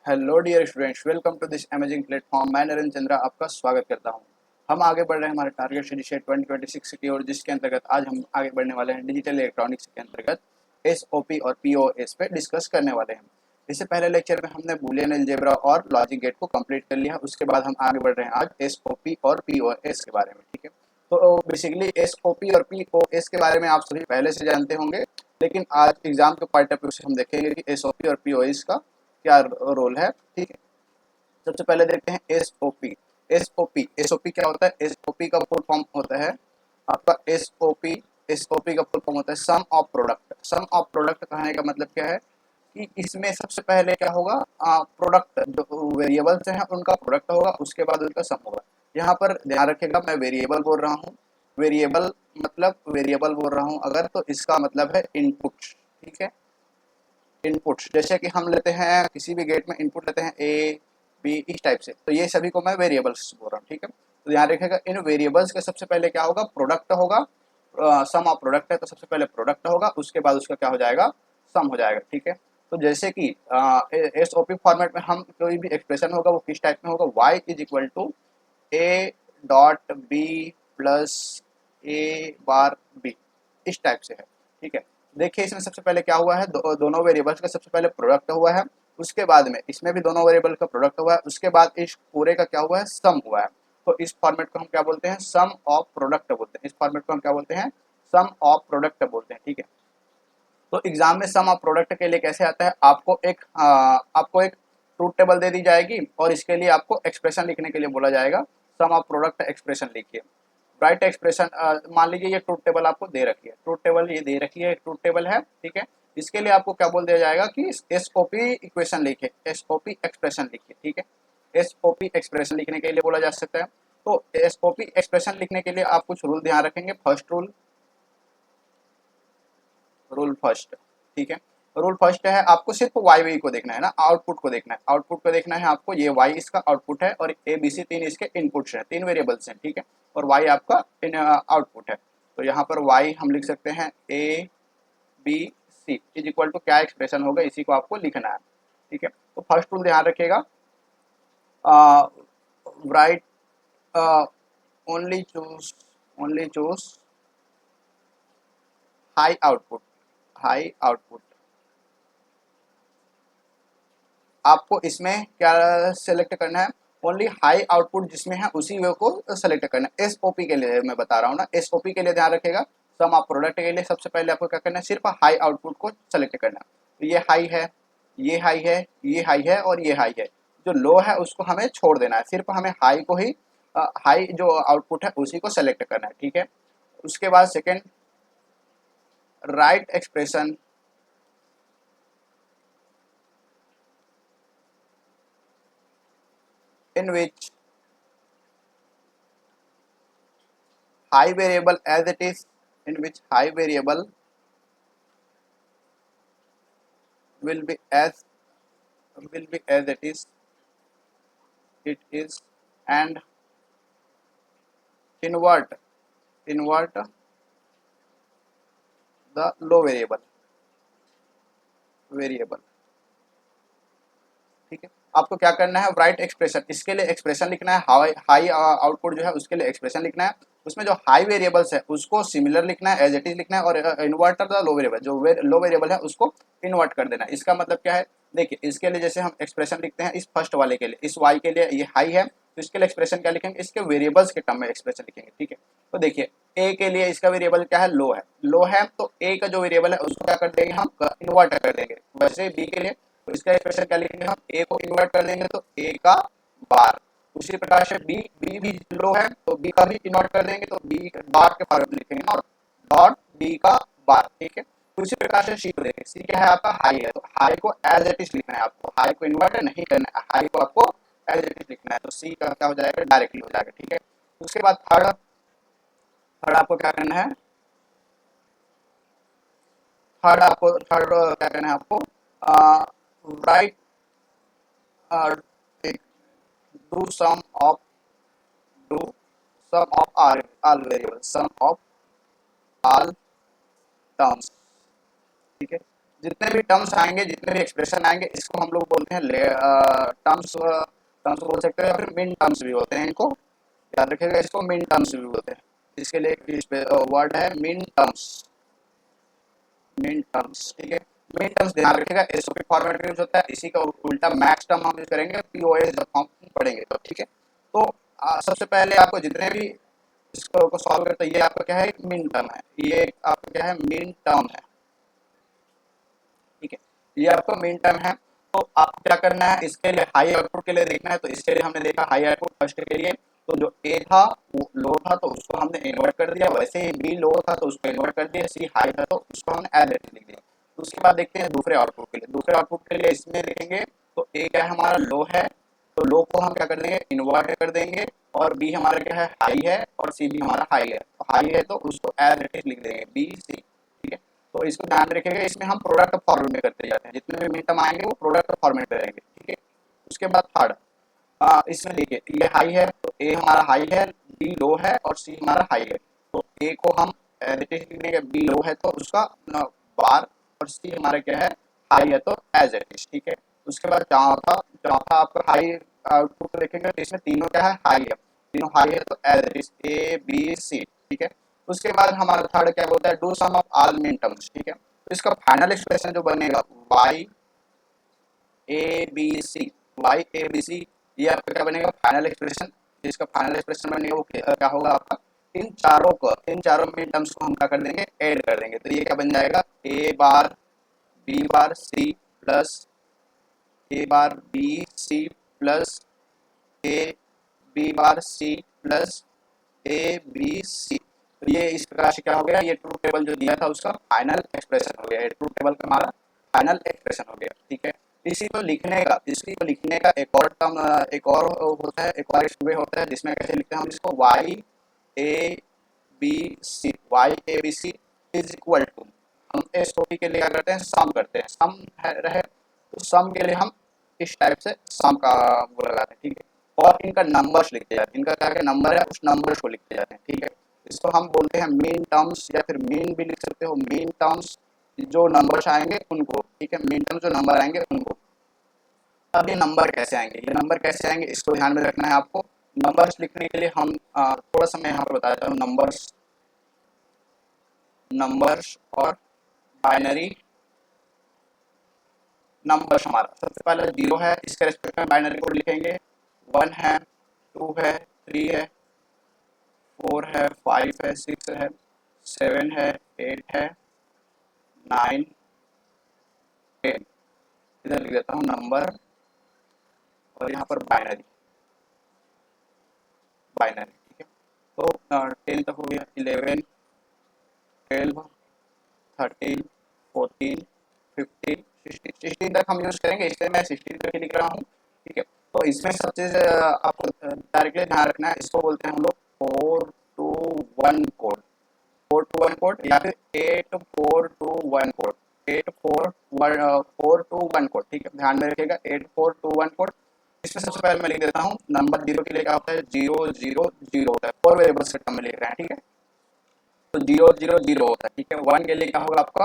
Hello dear students, welcome to this amazing platform. मैं नरेंद्र चंद्रा आपका स्वागत करता हूं। हम आगे बढ़ रहे हैं हमारे टारगेट से जिसे 2026 की ओर, जिसके अंतर्गत आज हम आगे बढ़ने वाले हैं डिजिटल इलेक्ट्रॉनिक्स के अंतर्गत एसओपी और पीओएस पे डिस्कस करने वाले हैं। इससे पहले लेक्चर में हमने बूलियन अलजेब्रा और लॉजिक गेट को कंप्लीट कर लिया। उसके बाद हम आगे बढ़ रहे हैं आज एसओपी और पीओएस के बारे में। ठीक है, तो बेसिकली एसओपी और पीओएस के बारे में आप सभी पहले से जानते होंगे, लेकिन आज एग्जाम के पॉइंट ऑफ व्यू से हम देखेंगे कि एसओपी और पीओएस का क्या रोल है। ठीक है, सबसे पहले देखते हैं एसओपी। एसओपी एसओपी क्या होता है? एसओपी का फुल फॉर्म होता है आपका एसओपी। एसओपी का फुल फॉर्म होता है sum of product. Sum of product कहने का मतलब क्या है कि इसमें सबसे पहले क्या होगा, प्रोडक्ट जो वेरिएबल्स हैं उनका प्रोडक्ट होगा, उसके बाद उनका सम होगा। यहाँ पर ध्यान रखिएगा, मैं वेरिएबल बोल रहा हूँ। वेरिएबल मतलब वेरिएबल बोल रहा हूँ अगर, तो इसका मतलब है इनपुट। ठीक है, इनपुट्स जैसे कि हम लेते हैं किसी भी गेट में इनपुट लेते हैं ए बी इस टाइप से, तो ये सभी को मैं वेरिएबल्स बोल रहा हूँ। ठीक है, तो ध्यान रखिएगा इन वेरिएबल्स के सबसे पहले क्या होगा, प्रोडक्ट होगा। सम ऑफ प्रोडक्ट है तो सबसे पहले प्रोडक्ट होगा, उसके बाद उसका क्या हो जाएगा, सम हो जाएगा। ठीक है, तो जैसे कि एसओपी फॉर्मेट में हम कोई भी एक्सप्रेशन होगा वो किस टाइप में होगा, Y is equal to A dot B plus A bar B, इस टाइप से है। ठीक है, देखिए इसमें सबसे पहले क्या हुआ है, दोनों वेरिएबल्स का सबसे पहले प्रोडक्ट हुआ है, उसके बाद में इसमें भी दोनों वेरिएबल का प्रोडक्ट हुआ है, उसके बाद इस पूरे का क्या हुआ है, सम हुआ है। तो इस फॉर्मेट को हम क्या बोलते हैं, सम ऑफ प्रोडक्ट बोलते हैं। इस फॉर्मेट को हम क्या बोलते हैं, सम ऑफ प्रोडक्ट बोलते हैं। ठीक है, तो एग्जाम में सम ऑफ प्रोडक्ट के लिए कैसे आता है, आपको एक ट्रूथ टेबल दे दी जाएगी और इसके लिए आपको एक्सप्रेशन लिखने के लिए बोला जाएगा, सम ऑफ प्रोडक्ट एक्सप्रेशन लिखिए। राइट एक्सप्रेशन, मान लीजिए ये ट्रूथ टेबल आपको दे रखी है, ट्रूथ टेबल ये दे रखी है, एक ट्रूथ टेबल है। ठीक है, इसके लिए आपको क्या बोल दिया जाएगा कि एसओपी इक्वेशन लिखिए, एसओपी एक्सप्रेशन लिखिए। ठीक है, एसओपी एक्सप्रेशन लिखने के लिए बोला जा सकता है। तो एसओपी एक्सप्रेशन लिखने के लिए आप कुछ रूल ध्यान रखेंगे। First rule, rule first. ठीक है, रूल फर्स्ट है आपको सिर्फ वाई वी को देखना है ना, आउटपुट को देखना है। आउटपुट को देखना है आपको, ये वाई इसका आउटपुट है और ए बी सी तीन इसके इनपुट्स हैं, तीन वेरिएबल्स हैं। ठीक है, और वाई आपका आउटपुट है। तो यहाँ पर वाई हम लिख सकते हैं A B C is equal to क्या एक्सप्रेशन होगा, इसी को आपको लिखना है। ठीक है, तो फर्स्ट रूल ध्यान रखिएगा, right only choose high output. High output आपको इसमें क्या सेलेक्ट करना है, ओनली हाई आउटपुट जिसमें है उसी वे को सेलेक्ट करना है। एसओपी के लिए मैं बता रहा हूँ ना, एसओपी के लिए ध्यान रखिएगा, सम ऑफ प्रोडक्ट के लिए सबसे पहले आपको क्या करना है, सिर्फ हाई आउटपुट को सेलेक्ट करना है। तो ये हाई है, ये हाई है, ये हाई है और ये हाई है। जो लो है उसको हमें छोड़ देना है, सिर्फ हमें हाई को ही, हाई जो आउटपुट है उसी को सेलेक्ट करना है। ठीक है, उसके बाद second, right expression in which high variable as it is, in which high variable will be as it is, and invert the low variable। ठीक है, आपको क्या करना है, राइट एक्सप्रेशन, इसके लिए एक्सप्रेशन लिखना है। हाई आउटपुट जो है उसके लिए एक्सप्रेशन लिखना है, उसमें जो हाई वेरिएबल्स है उसको सिमिलर लिखना है, एज इट इज लिखना है, और इन्वर्टर द लो वेरिएबल, जो लो वेरिएबल है उसको इन्वर्ट कर देना है। इसका मतलब क्या है, देखिए इसके लिए जैसे हम एक्सप्रेशन लिखते हैं, इस फर्स्ट वाले के लिए, इस वाई के लिए ये हाई है, तो इसके लिए एक्सप्रेशन क्या लिखेंगे, इसके वेरिएबल्स के टर्म में एक्सप्रेशन लिखेंगे। ठीक है, तो देखिए ए के लिए इसका वेरिएबल क्या है, लो है। लो है तो ए का जो वेरिएबल है उसको क्या कर देंगे, हम इन्वर्ट कर देंगे। वैसे बी के लिए तो इसका एक्सप्रेशन क्या लिखेंगे, हम ए को इन्वर्ट कर देंगे तो ए का बार। उसी प्रकार से बी बी भी लो है तो बी का भी इन्वर्ट कर देंगे तो बी बार के फॉर्म में लिखेंगे और डॉट बी का बार। ठीक है, उसी प्रकार से सी को देखें, सी क्या है आपका, हाई है, तो हाई को एज इट इज लिखना है आपको, हाई को इन्वर्ट नहीं करना है, हाई को आपको एज इट इज लिखना है। तो सी का क्या हो जाएगा, डायरेक्टली हो जाएगा। ठीक है, उसके बाद थर्ड, थर्ड आपको क्या करना है, थर्ड क्या करना है आपको, right do of do sum of all variables, sum of all terms। ठीक है, जितने भी टर्म्स आएंगे, जितने भी एक्सप्रेशन आएंगे, इसको हम लोग बोलते हैं टर्म्स टर्म्स बोल सकते हैं, या फिर मिन टर्म्स भी बोलते हैं। इनको याद रखिएगा, इसको मिन टर्म्स भी बोलते हैं। इसके लिए वर्ड है मिन टर्म्स, मिन टर्म्स, ठीक है। मिन टर्म्स ध्यान रखिएगा, एसओपी फॉर्मेट में यूज होता है। इसी का उल्टा मैक्स टर्म हम यूज करेंगे पीओएस जब हम पढ़ेंगे तो, ठीक है। तो सबसे पहले आपको जितने भी इसको को सॉल्व करते हैं, ये आपका क्या है, मिन टर्म है। ये आपका क्या है, मिन टर्म है, ठीक है। ये आपका मिन टर्म है। तो आप क्या करना है, इसके लिए हाई आउटपुट के लिए देखना है। तो इसके लिए हमने देखा हाई आउटपुट फर्स्ट के लिए, तो जो ए था वो लो था तो उसको हमने इन्वर्ट कर दिया, वैसे ही बी लो था तो उसको इन्वर्ट कर दिया, सी हाई था तो उसको हमने एज इट लिख दिया। तो उसके बाद देखते हैं दूसरे आउटपुट के लिए। दूसरे आउटपुट के लिए इसमें देखेंगे तो ए क्या है, हमारा लो है, तो लो को हम क्या कर देंगे, इन्वर्ट कर देंगे। और बी हमारा क्या है, हाई है, और सी भी हमारा हाई है। तो हाई है तो उसको एज इट लिख देंगे, बी सी, ठीक है। तो इसको ध्यान रखिएगा, इसमें हम प्रोडक्ट फॉर्मेट में करते जाते हैं, जितने भी मिनटम आएंगे वो प्रोडक्ट फॉर्मेट में रहेंगे, ठीक है। उसके बाद थर्ड, इसमें देखिए ये हाई है तो ए हमारा हाई है, बी लो है और सी हमारा हाई है। तो ए को हम देंगे, बी लो है तो उसका बार, और सी हमारा क्या है, हाई है तो एज इट इज, ठीक है। उसके बाद चौथा, चौथा आपका हाई आउटपुट देखेंगे तो इसमें तीनों क्या है, हाई है, तीनों हाई है तो as it is A B C, ठीक है। उसके बाद हमारा थर्ड क्या बोलता है, do sum of all minterms, ठीक है। तो इसका फाइनल एक्सप्रेशन जो बनेगा Y A B C, Y A B C, ये आपका क्या बनेगा, फाइनल एक्सप्रेशन। इसका फाइनल एक्सप्रेशन बनेगा वो क्या होगा आपका, इन चारों मिन टर्म्स को हम क्या कर देंगे, ऐड कर देंगे। तो ये क्या बन जाएगा, A bar B bar C plus A bar B C plus A B bar C plus A B C. तो ये इस प्रकार से क्या हो गया, ये ट्रूथ टेबल जो दिया था उसका फाइनल एक्सप्रेशन हो गया। ये ट्रूथ टेबल का हमारा फाइनल एक्सप्रेशन हो गया, ठीक है। इसी को लिखने का एक और टर्म, एक और होता है, एक और वे होता है जिसमें कैसे लिखते हैं हम इसको, Y A B C, Y A B C is equal to, हम एस ओ पी के लिए क्या करते हैं, सम करते हैं। सम रहे तो सम के लिए हम इस टाइप से सम का वो लगाते हैं, ठीक है। और इनका नंबर्स लिखते जाते हैं, इनका क्या क्या नंबर है उस नंबर्स को लिखते जाते हैं, ठीक है। इसको हम बोलते हैं मीन टर्म्स, या फिर मीन भी लिख सकते हो, मीन टर्म्स जो नंबर्स आएंगे उनको, ठीक है, मीन टर्म्स जो नंबर आएंगे उनको। अब ये नंबर कैसे आएंगे, ये नंबर कैसे आएंगे इसको ध्यान में रखना है आपको। नंबर्स लिखने के लिए हम थोड़ा सा मैं यहाँ पर बता देता हूँ। नंबर्स, नंबर्स और बाइनरी नंबर्स, हमारा सबसे पहले जीरो है, इसके रेस्पेक्ट में बाइनरी कोड लिखेंगे। वन है, टू है, थ्री है, फोर है, फाइव है, सिक्स है, सेवन है, एट है, नाइन, टेन। इधर लिख देता हूँ नंबर, और यहाँ पर बाइनरी, बाइनरी, ठीक है। तो 10 तक हो गया, 11, 12, 13, 14, 15, 16, 16 तक हम यूज करेंगे, इसलिए मैं 16 तक ही लिख रहा हूँ, ठीक है। तो इसमें सब चीज आपको डायरेक्टली ध्यान रखना है, इसको बोलते हैं हम लोग 4 to 1 कोड, 4 to 1 कोड, या फिर 8 4 to 1 कोड, 4 to 1 कोड, ठीक है। ध्यान में रखिएगा 8 4 to 1 कोड। इसमें सबसे पहले मैं लिख देता हूँ नंबर जीरो के लिए क्या होता है, 0 0 0 होता है, 4 वेरिएबल सिस्टम में लिख रहे हैं, ठीक है। तो 0 0 0 होता है, ठीक है। 1 के लिए क्या होगा आपका,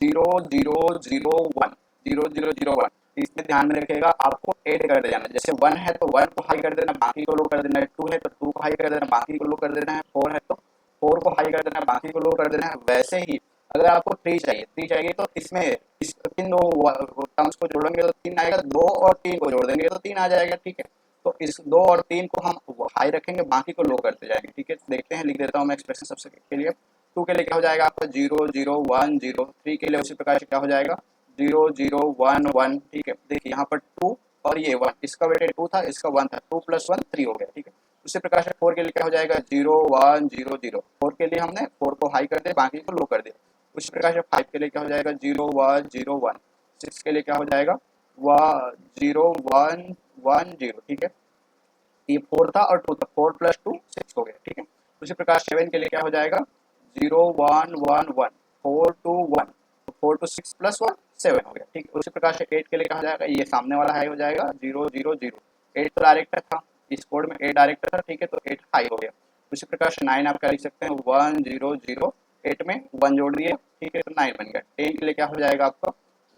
0 0 0 1, 0 0 0 1। इसमें ध्यान में रखिएगा आपको ऐड करते जाना, जैसे 1 है तो 1 को हाई कर देना, बाकी को लो कर देना है। 2 है तो 2 को हाई कर देना, बाकी को लो कर देना है। 4 है तो 4 को हाई कर देना है, बाकी को लो कर देना है। वैसे ही अगर आपको 3 चाहिए, 3 चाहिए तो इसमें इस तीन दो टर्म्स को जोड़ेंगे तो 3 आएगा, 2 और 3 को जोड़ देंगे तो 3 आ जाएगा, ठीक है। तो इस 2 और 3 को हम हाई रखेंगे, बाकी को लो करते जाएंगे, ठीक है। देखते हैं, लिख देता हूँ मैं एक्सप्रेशन सबसे के लिए। 2 के लिए क्या हो जाएगा आपका, 0 0 1 0। 3 के लिए उसी प्रकार से क्या हो जाएगा, 0 0 1 1, ठीक है। देखिए यहाँ पर 2 और ये 1, इसका वेटेड 2 था, इसका 1 था, 2 + 1 3 हो गया, ठीक है। उसी प्रकार से 4 के लिए क्या हो जाएगा, 0 1 0 0। 4 के लिए हमने 4 को हाई कर दिया, बाकी को लो कर दिया। उसी प्रकार से 5 के लिए क्या हो जाएगा, 0 1 0 1। 6 के लिए क्या हो जाएगा, 0 1 1 0, ठीक है। ये 4 था और 2 था, 4 + 2 6 हो गया, ठीक है। उसी प्रकार 7 के लिए क्या हो जाएगा, 0 1 1 1, 4 to 1, 4 to 6 + 1 7 हो गया, ठीक है। उसी प्रकार से 8 के लिए क्या हो जाएगा, ये सामने वाला हाई हो जाएगा, 0 0 0। 8 तो डायरेक्टर था, इस कोड में 8 डायरेक्टर था, ठीक है, तो 8 हाई हो गया। उसी प्रकार से 9 आप क्या लिख सकते हैं, 1 0 0, 8 में 1 जोड़ दिए, ठीक है, तो 9 बन गया। 10 के लिए क्या हो जाएगा आपका,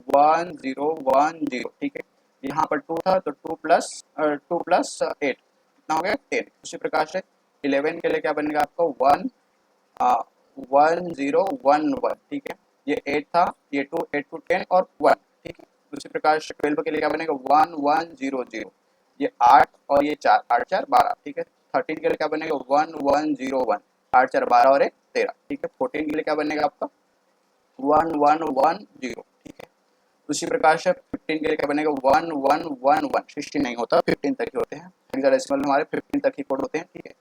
1010, ठीक है। यहाँ पर 2 था तो 2 प्लस 8 कितना हो गया 10। उसी प्रकार से 11 के लिए क्या बनेगा आपका 1011, ठीक है। ये 8 था, ये 2, 8 to 10 और 1, ठीक है। उसी प्रकार से 12 के लिए क्या बनेगा 1100, ये 8 और ये 4, 8 4 12, ठीक है। 13 के लिए क्या बनेगा 1101, 8 4 12 और 1 13, ठीक है। 14 के लिए क्या बनेगा आपका 1110, ठीक है। उसी प्रकार से 15 के लिए क्या बनेगा 1111, 16 नहीं होता, 15 तक ही होते हैं। हेक्साडेसिमल में हमारे 15 तक ही कोड होते हैं, ठीक है।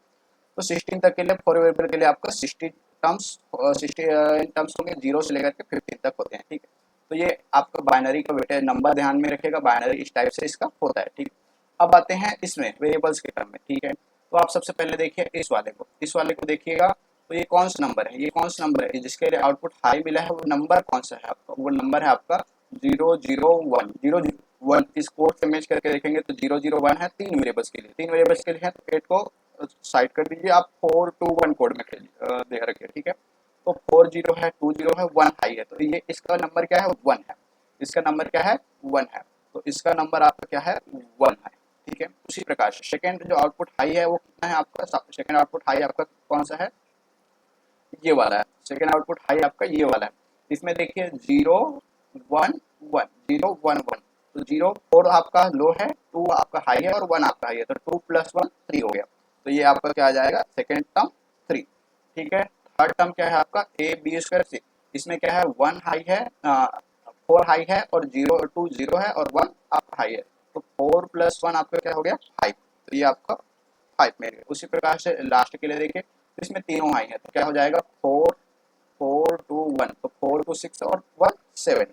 तो 16 तक के लिए फॉर वेरिएबल के लिए आपका 60 टर्म्स होंगे, 0 से लेकर के 15 तक होते हैं, ठीक है। तो ये आपका बाइनरी का वेटेज नंबर ध्यान में रखिएगा, बाइनरी इस टाइप से इसका होता है, ठीक। अब आते हैं इसमें वेरिएबल्स के टर्म में, ठीक है। तो आप सबसे पहले देखिए इस वाले को देखिएगा। तो ये कौन सा नंबर है, ये कौन सा नंबर है जिसके लिए आउटपुट हाई मिला है, वो नंबर कौन सा है आपका, वो नंबर है आपका 001। इस कोड से मैच करके देखेंगे तो 001 है, 3 वेरिएबल्स के लिए, 3 वेरिएबल्स के लिए है। तो 8 को साइड कर दीजिए, आप 421 कोड में दे रखिए, ठीक है। तो 40 है, 20 है, 1 हाई है, तो ये इसका नंबर क्या है 1 है, इसका नंबर क्या है 1 है, तो इसका नंबर आपका क्या है 1 है, ठीक है। उसी प्रकार से सेकेंड जो आउटपुट हाई है वो कितना है आपका, सेकेंड आउटपुट हाई आपका कौन सा है, ये वाला है। सेकेंड आउटपुट हाई आपका ये वाला है। इसमें देखिए 0 1 1, तो 0 4 आपका लो है, 2 आपका हाई है और 1 आपका हाई है, तो 2 + 1 3 हो गया। तो ये आपका क्या आ जाएगा सेकेंड टर्म 3, ठीक है। थर्ड टर्म क्या है आपका AB²C, इसमें क्या है 1 हाई है, 4 हाई है और 2 0 है और 1 आपका हाई है, तो 4 + 1 आपका क्या हो गया 5, तो ये आपका 5 में गया। उसी प्रकार से लास्ट के लिए देखिए, तो इसमें तीनों हाई है, तो क्या हो जाएगा 4 4 2 1, तो 4 2 6 और 1 7,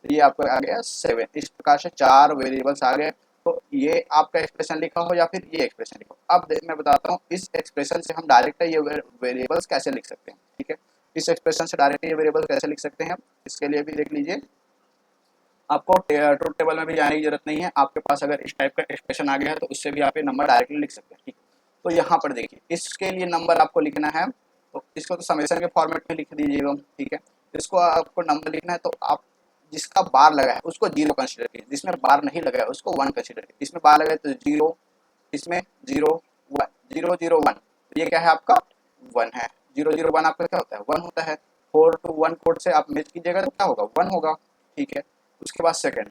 ये आपका आ गया 7। इस प्रकार से 4 वेरिएबल्स आ गए। तो ये आपका एक्सप्रेशन लिखा हो या फिर ये एक्सप्रेशन लिखा हो, अब मैं बताता हूँ इस एक्सप्रेशन से हम डायरेक्ट ये वेरिएबल्स कैसे लिख सकते हैं, ठीक है। इस एक्सप्रेशन से डायरेक्ट ये वेरिएबल कैसे लिख सकते हैं, इसके लिए भी देख लीजिए। आपको ट्रूथ टेबल में भी जाने की जरूरत नहीं है, आपके पास अगर इस टाइप का एक्सप्रेशन आ गया है तो उससे भी आप ये नंबर डायरेक्टली लिख सकते हैं, ठीक। तो यहाँ पर देखिए इसके लिए नंबर आपको लिखना है, तो इसको तो समेशन के फॉर्मेट में लिख दीजिएगा, ठीक है। इसको आपको नंबर लिखना है तो आप जिसका बार लगा है उसको 0 कंसिडर कीजिए, जिसमें बार नहीं लगा है उसको 1 कंसिडर कीजिए। इसमें बार लगा है तो 0, इसमें 0 1 0 0 1, ये क्या है आपका 1 है। 0 0 1 आपका क्या होता है 1 होता है। 4 to 1 कोड से आप मैच कीजिएगा तो क्या होगा 1 होगा, ठीक है। उसके बाद सेकंड,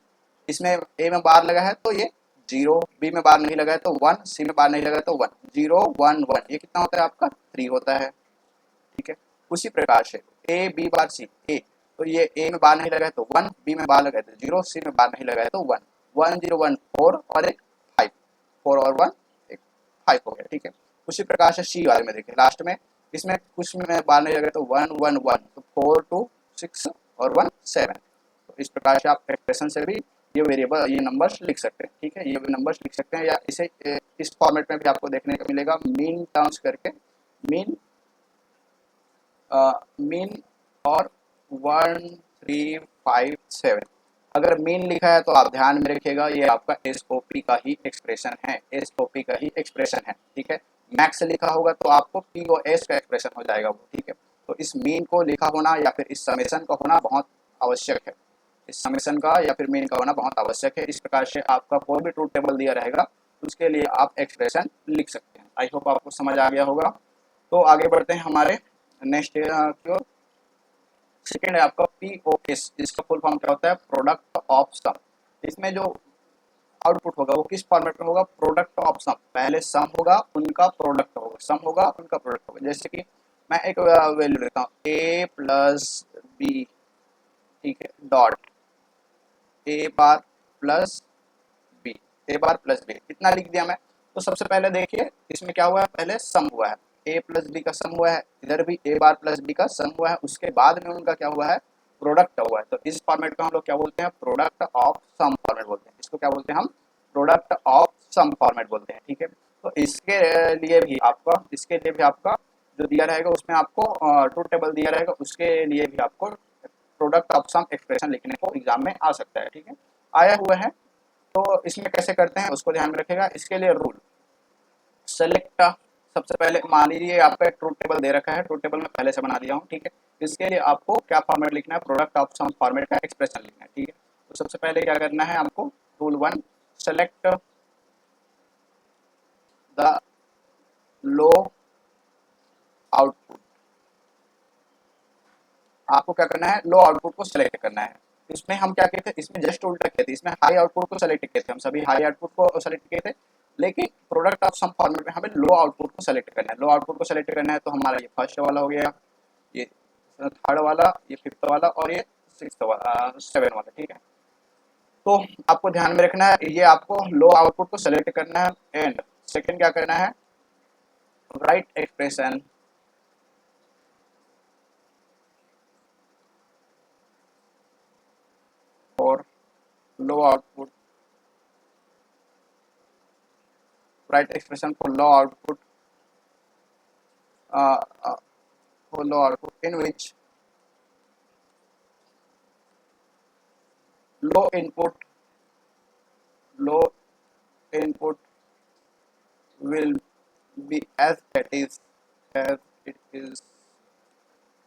इसमें ए में बार लगा है तो ये 0, बी में बार नहीं लगा है तो 1, सी में बार नहीं लगा है तो 1, 0 1 1, ये कितना होता है आपका 3 होता है, ठीक है। उसी प्रकार से ए बी बार सी, ए तो ये ए में बार नहीं लगा है तो 1, बी में बार लगा है तो 0, सी में बार नहीं लगा है तो 1, 1 0 1 4 और एक 5, 4 और 1 एक 5 हो गया, ठीक है। उसी प्रकार से सी वाले में देखिए लास्ट में, इसमें कुछ में बार नहीं लगा तो 1 1 1, तो 4 2 6 और 1 7। तो इस प्रकार से आप एक्सप्रेशन से भी ये वेरिएबल ये नंबर्स लिख सकते हैं, ठीक है। ये नंबर्स लिख सकते हैं, या इसे इस फॉर्मेट में भी आपको देखने को मिलेगा मीन टर्म्स करके, मीन मीन और 1 3 5 7। अगर मीन लिखा है तो आप ध्यान में रखिएगा ये आपका एसओपी का ही एक्सप्रेशन है, एसओपी का ही एक्सप्रेशन है, ठीक है। मैक्स लिखा होगा तो आपको पी और एस का एक्सप्रेशन हो जाएगा वो, ठीक है। तो इस मीन को लिखा होना या फिर इस समेशन का होना बहुत आवश्यक है, इस समेशन का या फिर मीन का होना बहुत आवश्यक है। इस प्रकार से आपका कोई भी ट्रूथ टेबल दिया रहेगा उसके लिए आप एक्सप्रेशन लिख सकते हैं। आई होप आपको समझ आ गया होगा। तो आगे बढ़ते हैं हमारे नेक्स्ट की ओर। सेकेंड है आपका POS, जिसका फुल फॉर्म क्या होता है प्रोडक्ट ऑफ सम। इसमें जो आउटपुट होगा वो किस फॉर्मेट में होगा प्रोडक्ट ऑफ सम, पहले सम होगा उनका प्रोडक्ट होगा, सम होगा उनका प्रोडक्ट होगा। जैसे कि मैं एक वैल्यू लेता हूँ A+B, ठीक है, dot A bar plus B, इतना लिख दिया मैं। तो सबसे पहले देखिए इसमें क्या हुआ है, पहले सम हुआ है, A+B का सम हुआ है, इधर भी A बार+B का सम हुआ है, उसके बाद में उनका क्या हुआ है प्रोडक्ट हुआ है। तो इस फॉर्मेट को हम लोग क्या बोलते हैं प्रोडक्ट ऑफ सम फॉर्मेट बोलते हैं, इसको क्या बोलते हैं हम प्रोडक्ट ऑफ सम फॉर्मेट बोलते हैं, ठीक है। तो इसके लिए भी आपका जो दिया रहेगा उसमें आपको ट्रूथ टेबल दिया रहेगा, उसके लिए भी आपको प्रोडक्ट ऑफ सम एक्सप्रेशन लिखने को एग्जाम में आ सकता है, ठीक है, आया हुआ है। तो इसमें कैसे करते हैं उसको ध्यान में रखेगा। इसके लिए रूल सेलेक्ट, सबसे पहले मान लीजिए आपका एक ट्रूथ टेबल दे रखा है, ट्रूथ टेबल में पहले से बना दिया हूँ, ठीक है। इसके लिए आपको क्या फॉर्मेट लिखना है प्रोडक्ट ऑफ सम फॉर्मेट का एक्सप्रेशन लिखना है, ठीक है। तो सबसे पहले क्या करना है आपको, rule 1, select the low output. आपको क्या करना है, लो आउटपुट को सेलेक्ट करना है। इसमें हम क्या किए थे, इसमें जस्ट उल्टा किए थे, इसमें हाई आउटपुट को सेलेक्ट किए थे, हम सभी हाई आउटपुट को सेलेक्ट किए थे, लेकिन प्रोडक्ट ऑफ सम फॉर्मेट में हमें लो आउटपुट को सेलेक्ट करना है। लो आउटपुट को सेलेक्ट करना है तो हमारा ये फर्स्ट वाला हो गया, ये थर्ड वाला, ये फिफ्थ वाला और ये सिक्स्थ वाला, सेवन वाला, ठीक है। तो आपको ध्यान में रखना है, ये आपको लो आउटपुट को सेलेक्ट करना है। एंड सेकंड क्या करना है, right expression for low output, right expression for low output, for low output in which low input will be as it is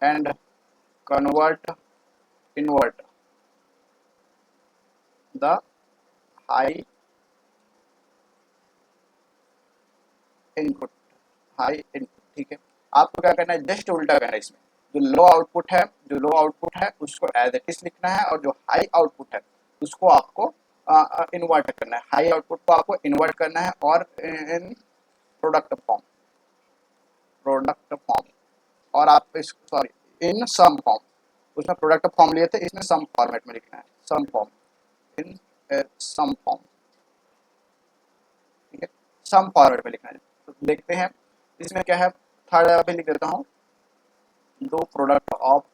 and invert the high input, ठीक है। आपको क्या करना है, जस्ट उल्टा करना है। इसमें जो लो आउटपुट है उसको एज इट इज लिखना है, और जो हाई आउटपुट है उसको आपको इन्वर्ट करना है। हाई आउटपुट को आपको इन्वर्ट करना है और इन प्रोडक्ट फॉर्म, और आप इस सॉरी इन सम फॉर्म, उसमें प्रोडक्ट फॉर्म लिए थे, इसमें सम फॉर्मेट में लिखना है, सम फॉर्म, इन सम फॉर्म, ठीक है, सम फॉर्मेट में लिखना है। तो देखते हैं इसमें क्या है। थर्ड अभी लिख देता हूँ, दो product of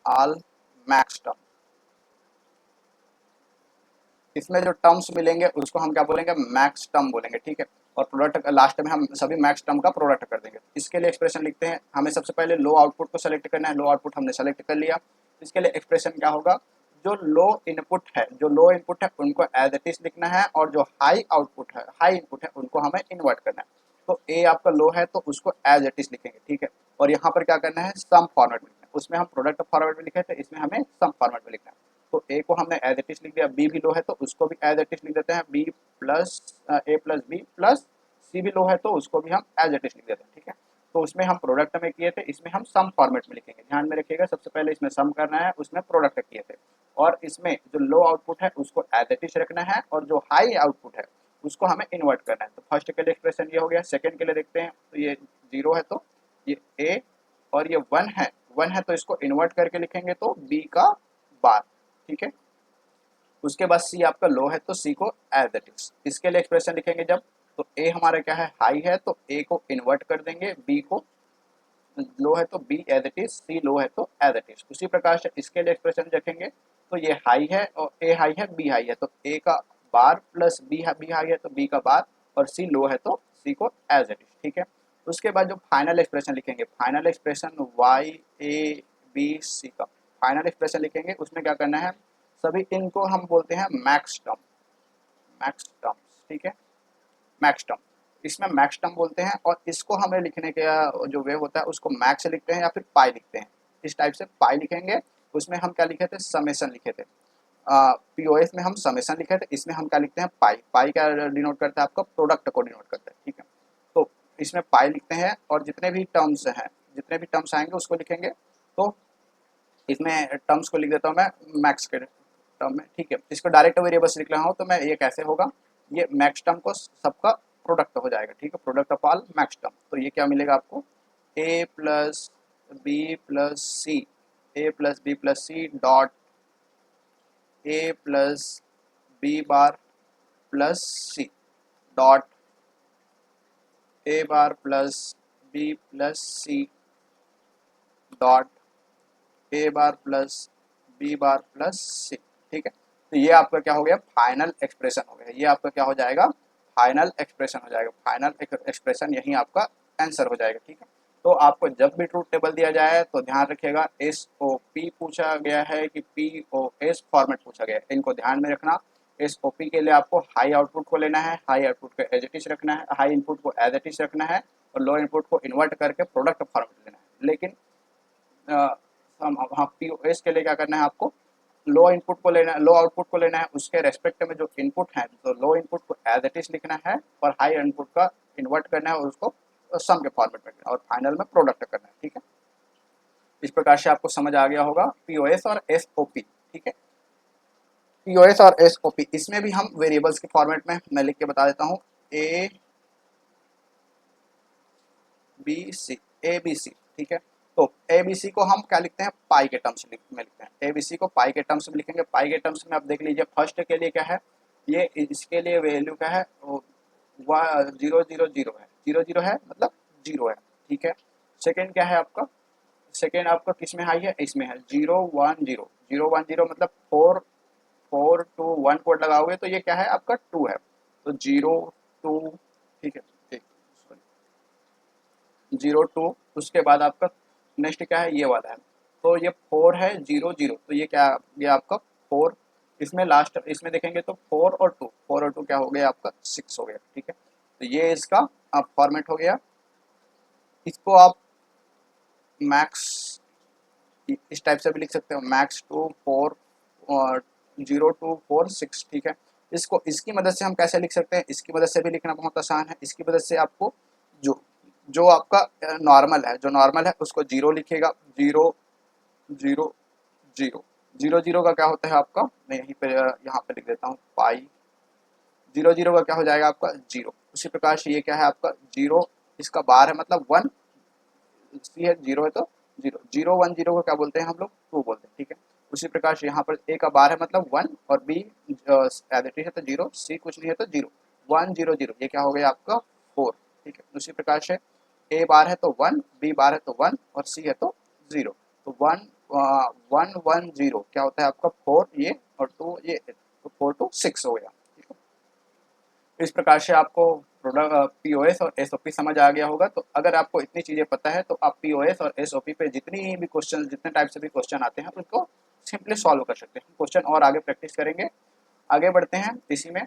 all max term. इसमें जो टर्म्स मिलेंगे उसको हम क्या बोलेंगे, मैक्स टर्म बोलेंगे, ठीक है। और प्रोडक्ट लास्ट में हम सभी मैक्स टर्म का प्रोडक्ट कर देंगे। इसके लिए एक्सप्रेशन लिखते हैं, हमें सबसे पहले लो आउटपुट को सेलेक्ट करना है। लो आउटपुट हमने सेलेक्ट कर लिया, इसके लिए एक्सप्रेशन क्या होगा, जो लो इनपुट है उनको एज इट इज लिखना है, और जो हाई इनपुट है उनको हमें इन्वर्ट करना है। तो ए आपका लो है तो उसको एज इट इज लिखेंगे, ठीक है। और यहाँ पर क्या करना है, सम फॉर्मेट में लिखना है। उसमें हम प्रोडक्ट फॉर्मेट में लिखे थे, इसमें हमें सम फॉर्मेट में लिखना है। तो ए को हमने एज इट इज लिख दिया, बी भी लो है तो उसको भी एज इट इज लिख देते हैं, बी प्लस ए प्लस बी प्लस सी भी लो है तो उसको भी हम एज इट इज लिख देते हैं, ठीक है। तो उसमें हम प्रोडक्ट में किए थे, इसमें हम सम फॉर्मेट में लिखेंगे। ध्यान में रखिएगा, सबसे पहले इसमें सम करना है, उसमें प्रोडक्ट किए थे, और इसमें जो लो आउटपुट है उसको एज इट इज रखना है, और जो हाई आउटपुट है उसको हमें इन्वर्ट करना है। तो फर्स्ट के लिए एक्सप्रेशन ये हो गया। सेकंड के लिए देखते हैं, तो ये 0 है तो ये ए, और ये 1 है तो इसको इन्वर्ट करके लिखेंगे तो बी का बार, ठीक है। उसके बाद सी आपका लो है तो सी को एज इट इज। इसके लिए एक्सप्रेशन लिखेंगे जब, तो ए हमारा क्या है, हाई है तो ए को इन्वर्ट कर देंगे, बी को लो है तो B as it is, C low है तो एज इट इज। उसी प्रकार से इसके लिए एक्सप्रेशन रखेंगे, तो ये हाई है और ए हाई है, बी हाई है तो ए का बार प्लस बी हाई है तो बी का बार, और सी लो है तो सी को एज इट इज, ठीक है। उसके बाद जो फाइनल एक्सप्रेशन लिखेंगे, final expression Y A B C का फाइनल एक्सप्रेशन लिखेंगे। उसमें क्या करना है, सभी इनको हम बोलते हैं मैक्स टर्म्स, ठीक है, मैक्स टर्म। इसमें मैक्स टर्म बोलते हैं, और इसको हमें लिखने का जो वे होता है उसको मैक्स लिखते हैं या फिर पाई लिखते हैं। इस टाइप से पाई लिखेंगे। उसमें हम क्या लिखे थे, समेशन लिखे थे। पीओएस में हम समेशन लिखे थे, इसमें हम क्या लिखते हैं, पाई क्या डिनोट करता है, आपका प्रोडक्ट को डिनोट करता है, ठीक है। तो इसमें पाई लिखते हैं, और जितने भी टर्म्स आएंगे उसको लिखेंगे। तो इसमें टर्म्स को लिख देता हूँ मैं मैक्स के टर्म में, ठीक है। इसको डायरेक्ट वेरिएबल्स लिख रहा हूँ तो मैं ये कैसे होगा, ये मैक्स टर्म को सबका प्रोडक्ट हो जाएगा, ठीक है, product of all max term. तो ये क्या मिलेगा आपको, A plus B plus C, dot A plus B bar plus C dot A bar plus B plus C dot A bar plus B bar plus C, ठीक है। तो ये आपका क्या हो गया, फाइनल एक्सप्रेशन हो गया। ये आपका क्या हो जाएगा, फाइनल एक्सप्रेशन हो जाएगा। फाइनल एक्सप्रेशन यही आपका आंसर हो जाएगा, ठीक है। तो आपको जब भी ट्रूथ टेबल दिया जाए तो ध्यान रखिएगा, SOP पूछा गया है कि POS फॉर्मेट पूछा गया है, इनको ध्यान में रखना। SOP के लिए आपको हाई आउटपुट को लेना है, हाई आउटपुट को एज इट इज रखना है, हाई इनपुट को एज इट इज रखना है, और लो इनपुट को इन्वर्ट करके प्रोडक्ट फॉर्मेट लेना है। लेकिन हम वहाँ पीओएस के लिए क्या करना है आपको, लो इनपुट को लेना है, लो आउटपुट को लेना है, उसके रेस्पेक्ट में जो इनपुट है तो लो इनपुट को एज इट इज लिखना है और हाई इनपुट का इन्वर्ट करना है और उसको सम के फॉर्मेट में करना है और फाइनल में प्रोडक्ट करना है। ठीक है, इस प्रकार से आपको समझ आ गया होगा पीओएस और एसओपी। ठीक है, पीओएस और एसओपी, इसमें भी हम वेरिएबल्स के फॉर्मेट में मैं लिख के बता देता हूँ, A B C, A B C. ठीक है, तो ए बी सी को हम क्या लिखते हैं, पाई के टर्म्स में लिखते हैं, ए बी सी को पाई के टर्म्स में लिखेंगे। पाई के टर्म्स में आप देख लीजिए, फर्स्ट के लिए क्या है, ये इसके लिए वैल्यू क्या है, 0 0 0 है, 0 0 है मतलब 0 है। ठीक है, सेकेंड क्या है आपका, सेकेंड आपका किस में हाई है, इसमें है 0 1 0, 0 1 0 मतलब 4 4 2 1 कोड लगाओगे तो ये क्या है आपका 2 है, तो 0 2। ठीक है, 0 2, उसके बाद आपका नेक्स्ट क्या है, ये वाला है, तो ये 4 है 0 0, तो ये क्या, ये आपका 4, इसमें लास्ट इसमें देखेंगे तो 4 और 2, 4 और 2 क्या हो गया आपका 6 हो गया। ठीक है, तो ये इसका फॉर्मेट हो गया। इसको आप मैक्स इस टाइप से भी लिख सकते हो, मैक्स 2 4 और 0 2 4 6। ठीक है, इसको इसकी मदद से हम कैसे लिख सकते हैं, इसकी मदद से भी लिखना बहुत आसान है। इसकी मदद से आपको जो जो आपका नॉर्मल है, जो नॉर्मल है उसको 0 लिखेगा, 0 0 0, 0 0 का क्या होता है आपका, मैं यहीं पे यहाँ पे लिख देता हूँ, पाई 0 0 का क्या हो जाएगा आपका 0। उसी प्रकार से ये क्या है आपका 0, इसका बार है मतलब 1, सी है 0 है तो 0 0 1 0 को क्या बोलते हैं हम लोग, 2 बोलते हैं। ठीक है, उसी प्रकार से यहाँ पर ए का बार है मतलब 1 और बी एडिटिव है तो 0, सी कुछ नहीं है तो 0 1 0 0, ये क्या हो गया आपका 4। ठीक है, उसी प्रकार से ए बार है तो 1, बी बार है तो 1 और सी है तो 0, तो 1 1 1 0 क्या होता है आपका 4 ये और 2 ये, तो 4 to 6 हो गया। ठीक है, इस प्रकार से आपको प्रोडक्ट पीओएस और एसओपी समझ आ गया होगा। तो अगर आपको इतनी चीज़ें पता है तो आप पीओएस और एसओपी पे जितनी भी क्वेश्चन, जितने टाइप से भी क्वेश्चन आते हैं उनको सिंपली सॉल्व कर सकते हैं। क्वेश्चन और आगे प्रैक्टिस करेंगे, आगे बढ़ते हैं। इसी में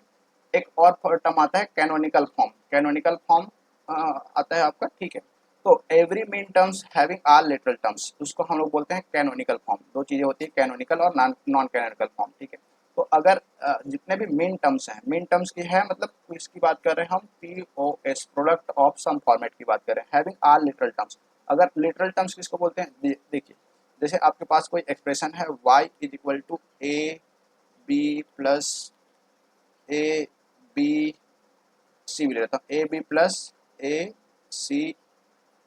एक और टर्म आता है कैनोनिकल फॉर्म, कैनोनिकल फॉर्म आता है आपका। ठीक है, तो every mean terms having all literal terms, उसको हम लोग बोलते हैं कैनोनिकल फॉर्म। दो चीज़ें होती है, कैनोनिकल और नॉन कैनोनिकल फॉर्म। ठीक है, तो अगर जितने भी मीन टर्म्स हैं, मीन टर्म्स की है मतलब इसकी बात कर रहे हैं हम, P O S, product of sum format की बात कर रहे हैं, हैविंग ऑल लिटरल टर्म्स। अगर लिटरल टर्म्स किसको बोलते हैं, देखिए जैसे आपके पास कोई एक्सप्रेशन है y is equal to A B plus A B C भी ले लेता हूँ, A B plus A C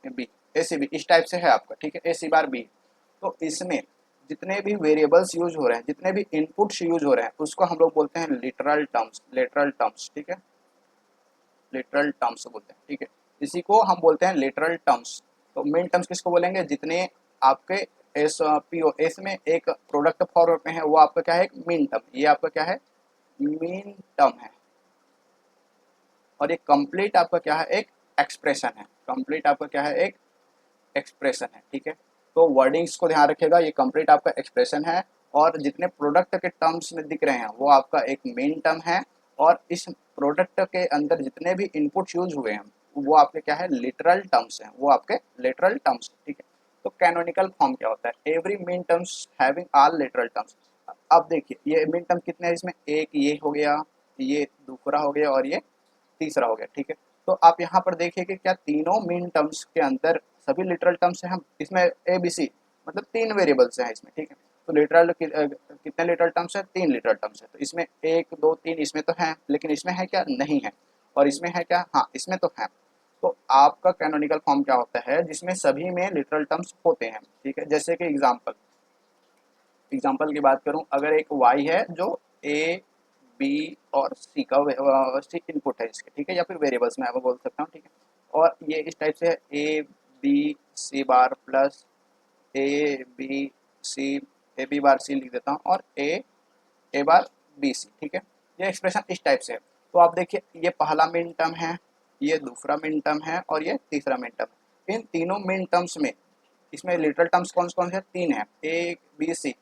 B, A C B इस टाइप से है आपका। ठीक है, ए सी बार बी, तो इसमें जितने भी वेरिएबल्स यूज हो रहे हैं, जितने भी इनपुट्स यूज हो रहे हैं उसको हम लोग बोलते हैं लिटरल टर्म्स, लिटरल टर्म्स। ठीक है, लिटरल टर्म्स बोलते हैं। ठीक है, इसी को हम बोलते हैं लिटरल टर्म्स। तो मेन टर्म्स किसको बोलेंगे, जितने आपके एस पी ओ एस में एक प्रोडक्ट फॉर्म में है वो आपका क्या है, एक मीन टर्म, ये आपका क्या है मीन टर्म है। और ये कंप्लीट आपका क्या है, एक एक्सप्रेशन है, कंप्लीट आपका क्या है, एक एक्सप्रेशन है। ठीक है, तो वर्डिंग्स को ध्यान रखिएगा, ये कंप्लीट आपका एक्सप्रेशन है और जितने प्रोडक्ट के टर्म्स में दिख रहे हैं वो आपका एक मेन टर्म है और इस प्रोडक्ट के अंदर जितने भी इनपुट यूज हुए हैं वो आपके क्या है, लिटरल टर्म्स हैं, वो आपके लिटरल टर्म्स। ठीक है, तो कैनोनिकल फॉर्म क्या होता है, every main terms having all literal terms. अब देखिए ये मेन टर्म कितने हैं इसमें, एक ये हो गया, ये दूसरा हो गया और ये तीसरा हो गया। ठीक है, तो आप यहाँ पर देखिए कि क्या तीनों मीन टर्म्स के अंदर सभी लिटरल टर्म्स हैं, हम इसमें ए बी सी मतलब 3 वेरिएबल्स हैं इसमें। ठीक है, तो लिटरल कितने लिटरल टर्म्स हैं, 3 लिटरल टर्म्स हैं, तो इसमें 1 2 3 इसमें तो हैं, लेकिन इसमें है क्या, नहीं है, और इसमें है क्या, हाँ इसमें तो है। तो आपका कैनोनिकल फॉर्म क्या होता है, जिसमें सभी में लिटरल टर्म्स होते हैं। ठीक है, जैसे कि एग्जाम्पल की बात करूं, अगर एक y है जो a b और c का सी इनपुट है इसके, ठीक है, या फिर वेरिएबल्स में मैं बोल सकता हूँ। ठीक है, और ये इस टाइप से है a b c bar plus a b c, a b bar c लिख देता हूँ और a बार b c। ठीक है, ये एक्सप्रेशन इस टाइप से है। तो आप देखिए ये पहला मिन टर्म है, ये दूसरा मिन टर्म है और ये तीसरा मिन टर्म है। इन तीनों मिन टर्म्स में इसमें लिटरल टर्म्स कौन कौन से, 3 है, a b c।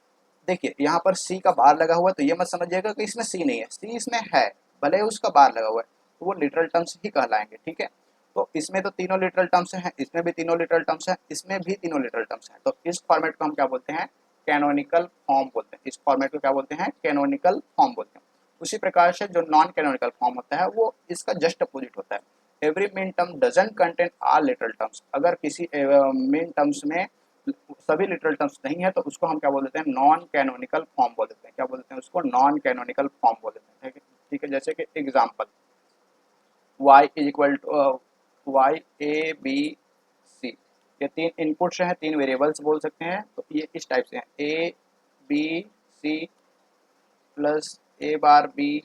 देखिए यहाँ पर सी का बार लगा हुआ है तो ये मत समझिएगा कि इसमें सी नहीं है, सी इसमें है, भले ही उसका बार लगा हुआ है, तो वो लिटरल टर्म्स ही कहलाएंगे। ठीक है, तो इसमें तो तीनों लिटरल टर्म्स हैं, इसमें भी तीनों लिटरल टर्म्स हैं, इसमें भी तीनों लिटरल टर्म्स हैं। तो इस फॉर्मेट को हम क्या बोलते हैं? कैनोनिकल फॉर्म बोलते हैं। इस फॉर्मेट को क्या बोलते हैं? कैनोनिकल फॉर्म बोलते हैं। उसी प्रकार से जो नॉन कैनोनिकल फॉर्म होता है वो इसका जस्ट अपोजिट होता है। Every main term doesn't contain all literal terms. अगर किसी मेन टर्म्स में सभी लिटरल टर्म्स नहीं है तो उसको हम क्या बोल देते हैं? नॉन कैनोनिकल फॉर्म बोल देते हैं। क्या बोल देते हैं उसको? नॉन कैनोनिकल फॉर्म बोल देते हैं। ठीक है, जैसे कि example y is equal to Y A B C, ये तीन इनपुट्स हैं, तीन वेरिएबल्स बोल सकते हैं। तो ये इस टाइप से हैं, A B C plus A bar B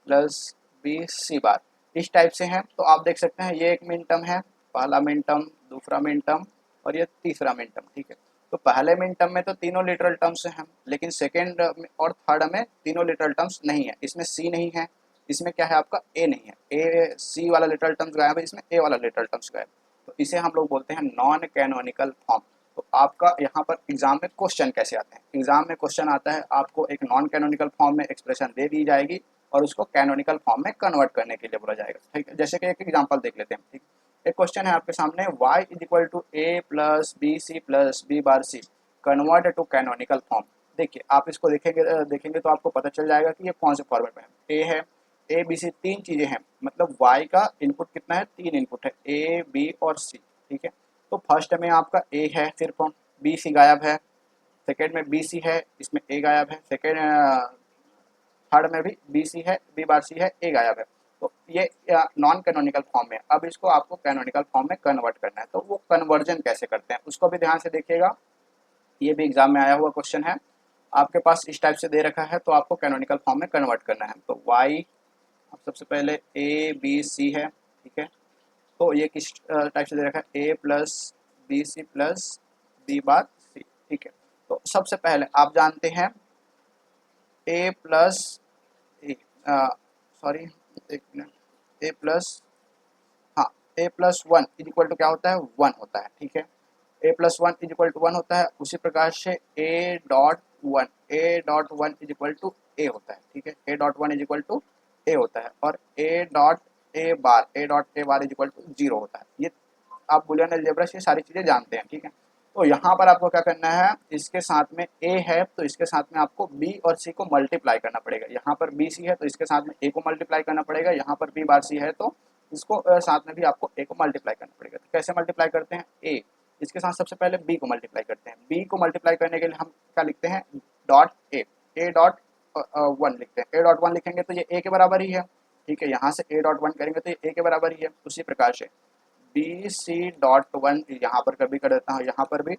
plus B C bar, इस टाइप से हैं। तो आप देख सकते हैं ये एक मिन टर्म है, पहला मिन टर्म, दूसरा मिन टर्म और ये तीसरा मिन टर्म। ठीक है, तो पहले मिन टर्म में तो तीनों लिटरल टर्म्स हैं, लेकिन सेकेंड और थर्ड में तीनों लिटरल टर्म्स नहीं है। इसमें सी नहीं है, इसमें क्या है आपका? ए नहीं है। ए सी वाला लिटरल टर्म्स गायब है, इसमें ए वाला लिटरल टर्म्स गायब। तो इसे हम लोग बोलते हैं नॉन कैनोनिकल फॉर्म। तो आपका यहाँ पर एग्जाम में क्वेश्चन कैसे आते हैं? एग्जाम में क्वेश्चन आता है, आपको एक नॉन कैनोनिकल फॉर्म में एक्सप्रेशन दे दी जाएगी और उसको कैनोनिकल फॉर्म में कन्वर्ट करने के लिए बोला जाएगा। ठीक है, जैसे कि एक एग्जांपल देख लेते हैं। ठीक, एक क्वेश्चन है आपके सामने, y is equal to A plus B C plus B bar C convert to canonical form. देखिए, आप इसको देखेंगे तो आपको पता चल जाएगा कि ये कौन से फॉर्मेट में है। ए है, ए बी सी तीन चीजें हैं, मतलब y का इनपुट कितना है? तीन इनपुट है, ए बी और सी। ठीक है, तो फर्स्ट में आपका ए है, सिर्फ बी सी गायब है। सेकेंड में बी सी है, इसमें ए गायब है। सेकेंड थर्ड में भी बी सी है, बी बार सी है, ए गायब है। तो ये नॉन कैनोनिकल फॉर्म में, अब इसको आपको कैनोनिकल फॉर्म में कन्वर्ट करना है। तो वो कन्वर्जन कैसे करते हैं उसको भी ध्यान से देखिएगा, ये भी एग्जाम में आया हुआ क्वेश्चन है। आपके पास इस टाइप से दे रखा है तो आपको कैनोनिकल फॉर्म में कन्वर्ट करना है। तो वाई सबसे पहले ए बी सी है, ठीक है, तो ये किस टाइप से दे रखा है? A plus B C plus B bar C. ठीक है, तो सबसे पहले आप जानते हैं ए प्लस सॉरी एक मिनट, ए प्लस, हाँ, A plus one is equal to क्या होता है? वन होता है। ठीक है, A plus one is equal to one होता है। उसी प्रकार से A dot one is equal to A होता है। ठीक है, A dot one is equal to A होता है और A dot A bar is equal to zero होता है। ये आप बुलियन अलजेब्रा से सारी चीज़ें जानते हैं। ठीक है, तो यहाँ पर आपको क्या करना है? इसके साथ में ए है तो इसके साथ में आपको बी और सी को मल्टीप्लाई करना पड़ेगा। यहाँ पर बी सी है तो इसके साथ में ए को मल्टीप्लाई करना पड़ेगा। यहाँ पर बी बार सी है तो इसको साथ में भी आपको ए को मल्टीप्लाई करना पड़ेगा। तो कैसे मल्टीप्लाई करते हैं? ए इसके साथ सबसे पहले बी को मल्टीप्लाई करते हैं। बी को मल्टीप्लाई करने के लिए हम क्या लिखते हैं? डॉट ए डॉट वन लिखते हैं। ए डॉट वन लिखेंगे तो ये ए के बराबर ही है। ठीक है, यहाँ से ए डॉट वन करेंगे तो ये ए के बराबर ही है। उसी प्रकार से बी सी डॉट वन यहाँ पर कभी कर देता हूँ, यहाँ पर भी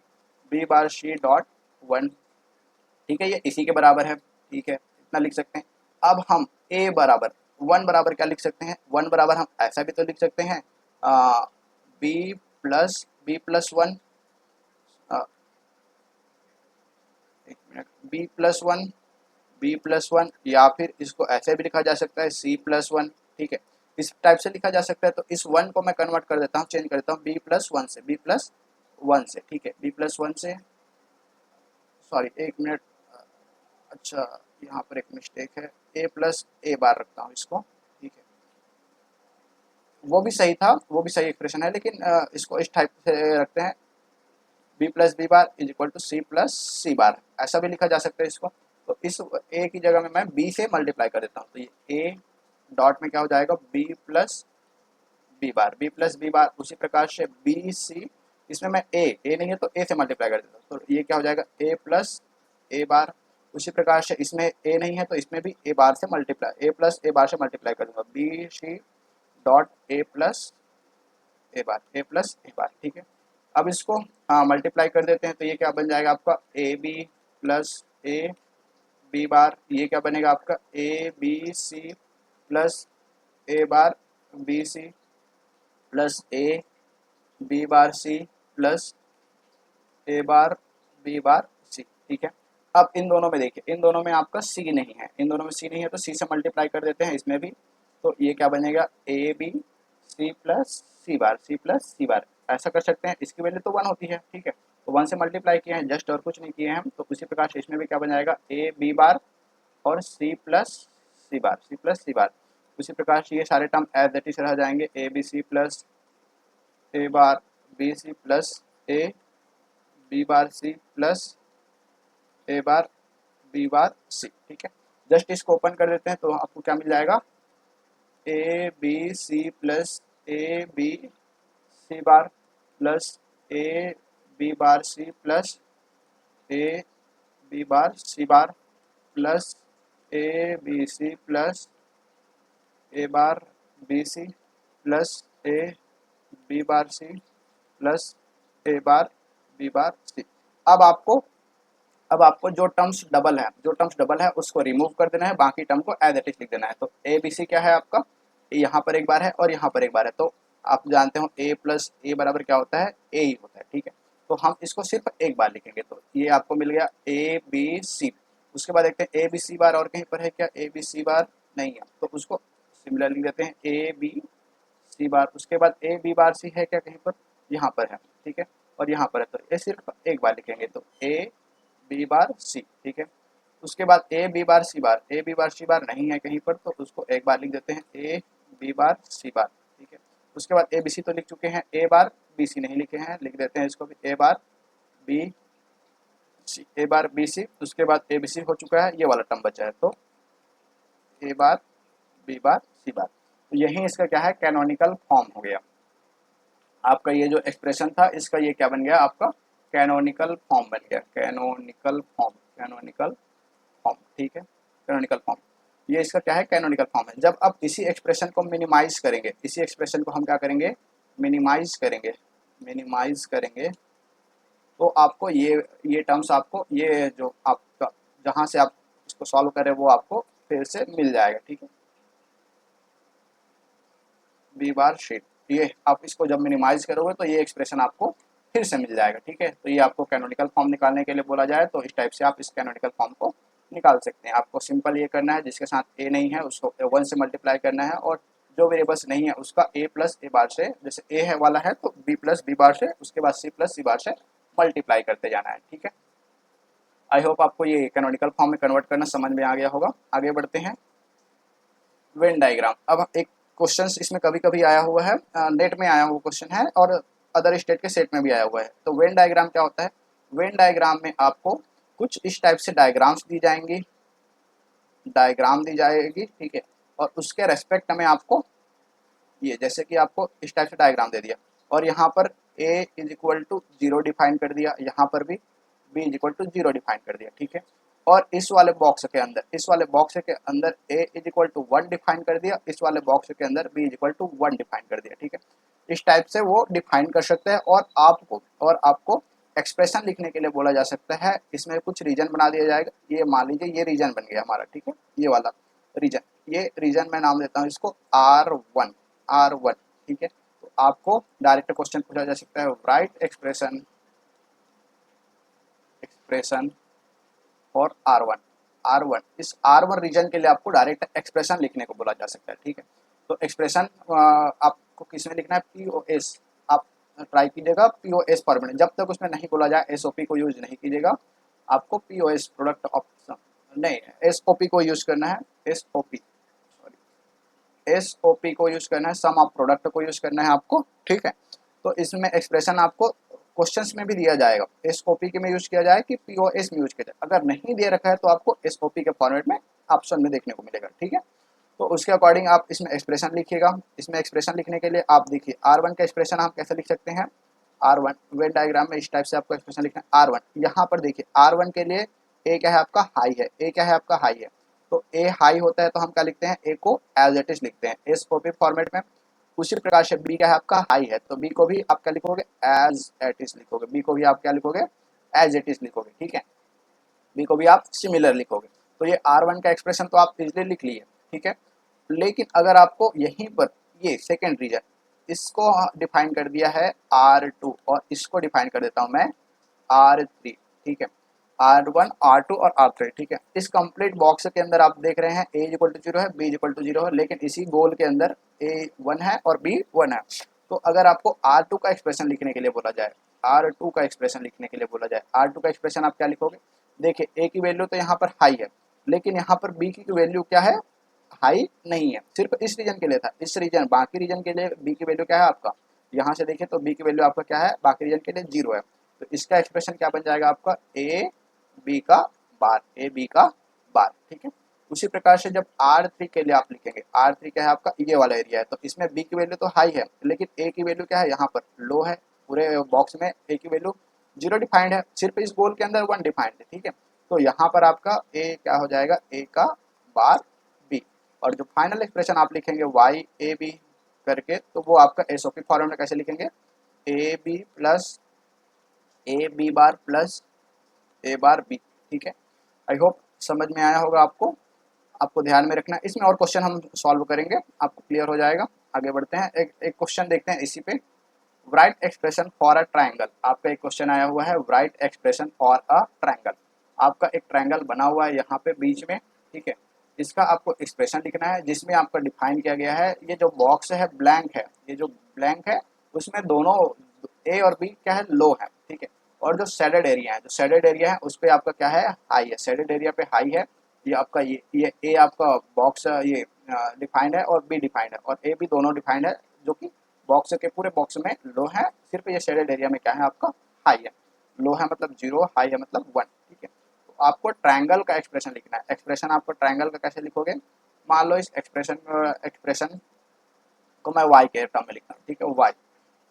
B bar C dot one. ठीक है, ये इसी के बराबर है। ठीक है, इतना लिख सकते हैं। अब हम ए बराबर वन बराबर क्या लिख सकते हैं? वन बराबर हम ऐसा भी तो लिख सकते हैं, बी प्लस वन, एक मिनट, बी प्लस वन, या फिर इसको ऐसे भी लिखा जा सकता है सी प्लस वन। ठीक है, इस टाइप से लिखा जा सकता है। तो इस वन को मैं कन्वर्ट कर देता हूँ, चेंज कर देता हूँ बी प्लस वन से, बी प्लस वन से। ठीक है, बी प्लस वन से, सॉरी एक मिनट, अच्छा यहाँ पर एक मिस्टेक है, ए प्लस ए बार रखता हूँ इसको। ठीक है, वो भी सही था, वो भी सही एक्सप्रेशन है, लेकिन इसको इस टाइप से रखते हैं, B plus B bar is equal to C plus C bar, ऐसा भी लिखा जा सकता है इसको। तो इस ए की जगह में मैं बी से मल्टीप्लाई कर देता हूँ, तो ये ए डॉट में क्या हो जाएगा? B plus B plus B bar. उसी प्रकार से बी सी, इसमें मैं ए नहीं है तो ए से मल्टीप्लाई कर देता हूँ, तो ये क्या हो जाएगा? ए प्लस ए बार। उसी प्रकार से इसमें ए नहीं है तो इसमें भी ए बार से मल्टीप्लाई, ए प्लस ए बार से मल्टीप्लाई कर दूंगा, B C dot A plus A bar, A plus A bar. ठीक है, अब इसको मल्टीप्लाई कर देते हैं तो ये क्या बन जाएगा आपका? A B plus A B bar. ये क्या बनेगा आपका? A B C plus A bar B C plus A B bar C plus A bar B bar C. ठीक है, अब इन दोनों में देखिए, इन दोनों में आपका सी नहीं है, इन दोनों में सी नहीं है तो सी से मल्टीप्लाई कर देते हैं इसमें भी। तो ये क्या बनेगा? A B C plus C bar, C plus C bar, ऐसा कर सकते हैं। इसकी वैल्यू तो वन होती है। ठीक है, तो वन से मल्टीप्लाई किए हैं जस्ट, और कुछ नहीं किए हैं हम। तो उसी प्रकार से इसमें भी क्या बन जाएगा? ए बी बार और सी plus C bar, C plus C बार। उसी प्रकार से ये सारे टर्म एज इट इज रह जाएंगे, A B C plus A bar B C plus A B bar C plus A bar B bar C. ठीक है, जस्ट इसको ओपन कर देते हैं तो आपको क्या मिल जाएगा, A B C plus A B C bar plus A B bar C plus A B bar C bar plus A B C plus A bar B C plus A B bar C plus A bar B bar C. अब आपको अब आपको जो terms double है उसको remove कर देना है, बाकी टर्म को एज इट इज लिख देना है। तो ए बी सी क्या है आपका, यहाँ पर एक बार है और यहाँ पर एक बार है, तो आप जानते हो ए प्लस ए बराबर क्या होता है, ए ही होता है। ठीक है, तो हम इसको सिर्फ एक बार लिखेंगे, तो ये आपको मिल गया ए बी सी। उसके बाद देखते हैं ए बी सी बार और कहीं पर है क्या, ए बी सी बार नहीं है, तो उसको सिमिलर लिख देते हैं ए बी सी बार। उसके बाद ए बी बार सी है क्या कहीं पर, यहाँ पर है। ठीक है, और यहाँ पर है, तो ये सिर्फ एक बार लिखेंगे, तो ए बी बार सी। ठीक है, उसके बाद ए B bar C bar, A B bar C बार नहीं है कहीं पर, तो उसको एक बार लिख देते हैं A B bar C bar. ठीक है, उसके बाद ए बी सी तो लिख चुके हैं, ए बार बी सी नहीं लिखे हैं, लिख देते हैं इसको भी ए बार बी सी, ए बार बी सी। उसके बाद ए बी सी हो चुका है, ये वाला टर्म बचा है, तो ए बार बी बार सी बार। तो यही इसका क्या है, कैनोनिकल फॉर्म हो गया आपका। ये जो एक्सप्रेशन था इसका ये क्या बन गया आपका, कैनोनिकल फॉर्म बन गया, कैनोनिकल फॉर्म, कैनोनिकल फॉर्म। ठीक है, कैनोनिकल फॉर्म, ये इसका क्या है, कैनोनिकल फॉर्म है। जब आप इसी एक्सप्रेशन को मिनिमाइज करेंगे, इसी एक्सप्रेशन को हम क्या करेंगे, मिनिमाइज करेंगे, मिनिमाइज करेंगे, तो आपको ये टर्म्स आपको, ये जो आपका जहाँ से आप इसको सॉल्व करें वो आपको फिर से मिल जाएगा। ठीक है, बी बार शीट, ये आप इसको जब मिनिमाइज करोगे तो ये एक्सप्रेशन आपको फिर से मिल जाएगा। ठीक है, तो ये आपको कैनोनिकल फॉर्म निकालने के लिए बोला जाए तो इस टाइप से आप इस कैनोनिकल फॉर्म को निकाल सकते हैं। आपको सिंपल ये करना है, जिसके साथ ए नहीं है उसको 1 से मल्टीप्लाई करना है, और जो वेरिएबल्स नहीं है उसका ए प्लस ए बार से, जैसे ए है वाला है तो बी प्लस बी बार से, उसके बाद सी प्लस सी बार से मल्टीप्लाई करते जाना है। ठीक है, आई होप आपको ये कैनोनिकल फॉर्म में कन्वर्ट करना समझ में आ गया होगा। आगे बढ़ते हैं, वेन डायग्राम। अब एक क्वेश्चन इसमें कभी कभी आया हुआ है, नेट में आया हुआ क्वेश्चन है और अदर स्टेट के सेट में भी आया हुआ है। तो वेन डायग्राम क्या होता है, वेन डायग्राम में आपको कुछ इस टाइप से डायग्राम्स दी जाएंगी, डायग्राम दी जाएगी। ठीक है, और उसके रेस्पेक्ट में आपको ये, जैसे कि आपको इस टाइप से डायग्राम दे दिया और यहाँ पर a is equal to 0 define कर दिया, यहाँ पर भी b is equal to 0 define कर दिया। ठीक है, और इस वाले बॉक्स के अंदर, इस वाले बॉक्स के अंदर a is equal to 1 define कर दिया, इस वाले बॉक्स के अंदर b is equal to 1 define कर दिया। ठीक है, इस टाइप से वो डिफाइन कर सकते हैं, और आपको एक्सप्रेशन लिखने के लिए बोला जा सकता है। इसमें कुछ रीजन बना दिया जाएगा, ये मान लीजिए ये रीजन बन गया हमारा। ठीक है, ये वाला रीजन, ये रीजन मैं नाम देता हूँ इसको R1, R1। ठीक है, तो आपको डायरेक्ट क्वेश्चन पूछा जा सकता है, right expression, expression for R1, R1, इस R1 रीजन के लिए आपको डायरेक्ट एक्सप्रेशन लिखने को बोला जा सकता है। ठीक है, तो एक्सप्रेशन आपको किस में लिखना है, POS, आप ट्राई कीजिएगा POS फॉर्मेट, जब तक उसमें नहीं बोला जाए SOP को यूज नहीं कीजिएगा, आपको POS प्रोडक्ट ऑप्शन नहीं, SOP को यूज करना है, SOP को यूज करना है, सम ऑफ प्रोडक्ट को यूज करना है आपको। ठीक है, तो इसमें एक्सप्रेशन आपको क्वेश्चंस में भी दिया जाएगा, SOP के में यूज किया जाए कि POS में यूज किया जाए। अगर नहीं दे रखा है तो आपको SOP के फॉर्मेट में ऑप्शन में देखने को मिलेगा। ठीक है, तो उसके अकॉर्डिंग आप इसमें एक्सप्रेशन लिखिएगा। इसमें एक्सप्रेशन लिखने के लिए आप देखिए R1 का एक्सप्रेशन हम कैसे लिख सकते हैं, R1 वेन डायग्राम में इस टाइप से आपको एक्सप्रेशन लिखना है। R1 यहाँ पर देखिए, R1 के लिए A क्या है आपका, हाई है, A क्या है आपका, हाई है, तो A हाई होता है तो हम क्या लिखते हैं, A को एज इट इज लिखते हैं SOP फॉर्मेट में। उसी प्रकार से B क्या है आपका, हाई है, तो B को भी आप क्या लिखोगे, एज इट इज लिखोगे, B को भी आप क्या लिखोगे, एज इट इज लिखोगे। ठीक है, B को भी आप सिमिलर लिखोगे। तो ये R1 का एक्सप्रेशन तो आप इजिली लिख लिए। ठीक है, लेकिन अगर आपको यहीं पर ये सेकेंड रीजन, इसको डिफाइन कर दिया है R2 और इसको डिफाइन कर देता हूं मैं R3। ठीक है, R1, R2 और R3। ठीक है, इस कंप्लीट बॉक्स के अंदर आप देख रहे हैं A इक्वल टू 0 है, B इक्वल टू 0 है, लेकिन इसी गोल के अंदर A 1 है और B 1 है। तो अगर आपको R2 का एक्सप्रेशन लिखने के लिए बोला जाए, R2 का एक्सप्रेशन लिखने के लिए बोला जाए, R2 का एक्सप्रेशन आप क्या लिखोगे, देखिए A की वैल्यू तो यहाँ पर हाई है, लेकिन यहाँ पर B की वैल्यू क्या है, हाई नहीं है, सिर्फ इस रीजन के लिए था, इस रीजन, बाकी रीजन के लिए B की वैल्यू क्या है आपका यहाँ से देखिए तो बी की वैल्यू आपका क्या है, बाकी रीजन के लिए 0 है। तो इसका एक्सप्रेशन क्या बन जाएगा आपका, ए बी का बार, ए बी का बार, ठीक है। उसी प्रकार से जब R3 के लिए आप लिखेंगे, R3 क्या है आपका, ये वाला एरिया है, तो इसमें बी की वैल्यू तो हाई है, लेकिन ए की वैल्यू क्या है, यहाँ पर लो है। पूरे बॉक्स में ए की वैल्यू 0 डिफाइंड है, सिर्फ इस गोल के अंदर 1 डिफाइंड है, ठीक है। तो यहाँ पर आपका ए क्या हो जाएगा, ए का बार बी। और जो फाइनल एक्सप्रेशन आप लिखेंगे वाई ए बी करके, तो वो आपका एसओपी फॉर्म में कैसे लिखेंगे, A B plus A B bar plus A bar B, ठीक है। आई होप समझ में आया होगा आपको। आपको ध्यान में रखना है, इसमें और क्वेश्चन हम सॉल्व करेंगे, आपको क्लियर हो जाएगा। आगे बढ़ते हैं, एक क्वेश्चन देखते हैं इसी पे। Right expression for a triangle, आपका एक क्वेश्चन आया हुआ है, right expression for a triangle. आपका एक ट्राइंगल बना हुआ है यहाँ पे बीच में, ठीक है। इसका आपको एक्सप्रेशन लिखना है, जिसमें आपका डिफाइन किया गया है, ये जो बॉक्स है ब्लैंक है, ये जो ब्लैंक है उसमें दोनों ए और बी क्या है, लो है, ठीक है। और जो शेडेड एरिया है, जो शेडेड एरिया है उस पर आपका क्या है, हाई है, शेडेड एरिया पे हाई है। ये आपका ये ए आपका बॉक्स ये डिफाइंड है और बी डिफाइंड है, और ए बी दोनों डिफाइंड है, जो कि बॉक्स के पूरे बॉक्स में लो है, सिर्फ ये शेडेड एरिया में क्या है आपका, हाई है। लो है मतलब 0, हाई है मतलब 1, ठीक है। तो आपको ट्रायंगल का एक्सप्रेशन लिखना है। एक्सप्रेशन आपको ट्रायंगल का कैसे लिखोगे, मान लो इस एक्सप्रेशन को मैं y के टर्म में लिखता हूँ, ठीक है।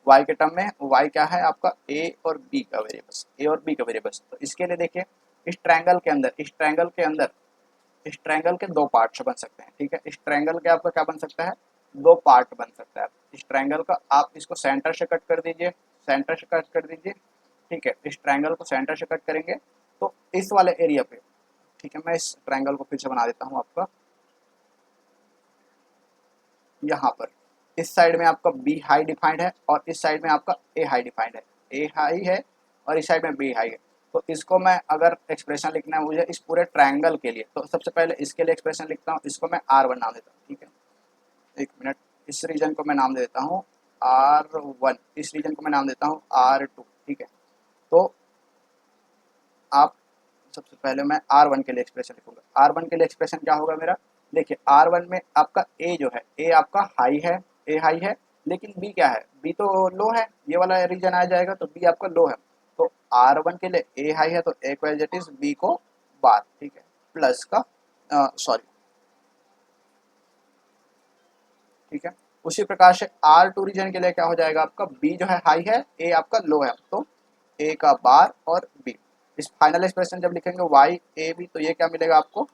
y के टर्म में y क्या है आपका, a और b का वेरिएबल्स, a और b का वेरिएबल्स। तो इसके लिए देखिए, इस ट्रायंगल के अंदर, इस ट्रायंगल के दो पार्ट्स बन सकते हैं, ठीक है। इस ट्रायंगल के आपका क्या बन सकता है, दो पार्ट बन सकता है इस ट्रायंगल का। आप इसको सेंटर से कट कर दीजिए, सेंटर से कट कर दीजिए, ठीक है। इस ट्रायंगल को सेंटर से कट करेंगे तो इस वाले एरिया पे, ठीक है। मैं इस ट्रायंगल को फिर से बना देता हूँ आपका, यहाँ पर इस साइड में आपका बी हाई डिफाइंड है और इस साइड में आपका ए हाई डिफाइंड है, ए हाई है और इस साइड में बी हाई है। तो इसको मैं अगर एक्सप्रेशन लिखना है मुझे इस पूरे ट्रायंगल के लिए, तो सबसे पहले इसके लिए एक्सप्रेशन लिखता हूँ, इसको मैं R1 नाम देता हूँ, ठीक है। एक मिनट, इस रीजन को मैं नाम दे देता हूँ R1, इस रीजन को मैं नाम देता हूँ R2, ठीक है। तो आप सबसे पहले मैं R1 के लिए एक्सप्रेशन लिखूंगा। R1 के लिए एक्सप्रेशन क्या होगा मेरा, देखिए R1 में आपका A जो है, A आपका हाई है, A हाई है, लेकिन B क्या है, B तो लो है, ये वाला रीजन आ जाएगा, तो B आपका लो है। तो R1 के लिए A हाई है तो A को एज इट इज, B को बार, ठीक है, प्लस का सॉरी, ठीक है। उसी प्रकार से R2 रीजन के लिए क्या हो जाएगा आपका, B जो है हाई है, A आपका लो है, तो A का बार और B। इस फाइनल एक्सप्रेशन जब लिखेंगे y a b, तो ये क्या मिलेगा आपको,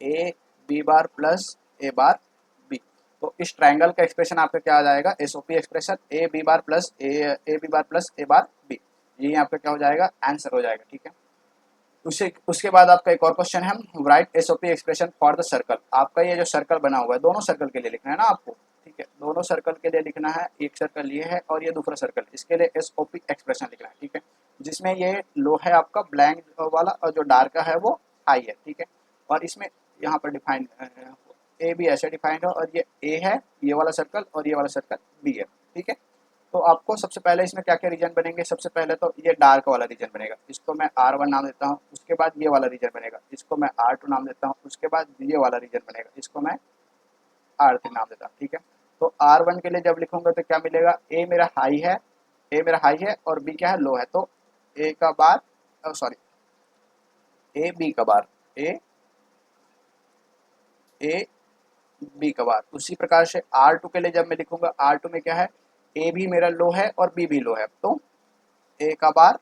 A B bar plus A bar B. तो इस ट्रायंगल का एक्सप्रेशन आपका क्या आ जाएगा, SOP expression A B bar plus A B bar plus A bar B. यही आपका क्या हो जाएगा, आंसर हो जाएगा, ठीक है। उसके बाद आपका एक और क्वेश्चन है, right SOP expression for the circle. आपका ये जो सर्कल बना हुआ है, दोनों सर्कल के लिए लिखना है ना आपको, ठीक है। दोनों सर्कल के लिए लिखना है, एक सर्कल ये है और ये दूसरा सर्कल, इसके लिए एसओपी एक्सप्रेशन लिखना है, ठीक है। जिसमें ये लो है आपका ब्लैंक वाला और जो डार्क है वो हाई है, ठीक है। और इसमें यहाँ पर डिफाइंड ए बी ऐसे डिफाइंड है, और ये ए है, ये वाला सर्कल, और ये वाला सर्कल बी है, ठीक है। तो आपको सबसे पहले इसमें क्या क्या रीजन बनेंगे, सबसे पहले तो ये डार्क वाला रीजन बनेगा, इसको मैं R1 नाम देता हूँ। उसके बाद ये वाला रीजन बनेगा, इसको मैं R2 नाम देता हूँ। उसके बाद ये वाला रीजन बनेगा, इसको मैं R3 नाम देता हूँ, ठीक है। तो R1 के लिए जब लिखूंगा तो क्या मिलेगा, ए मेरा हाई है, ए मेरा हाई है और बी क्या है, लो है। तो ए का बार सॉरी, ए बी का बार, ए बी का बार। उसी प्रकार से R2 के लिए जब मैं लिखूंगा, R2 में क्या है, ए भी मेरा लो है और बी भी लो है, तो ए का बार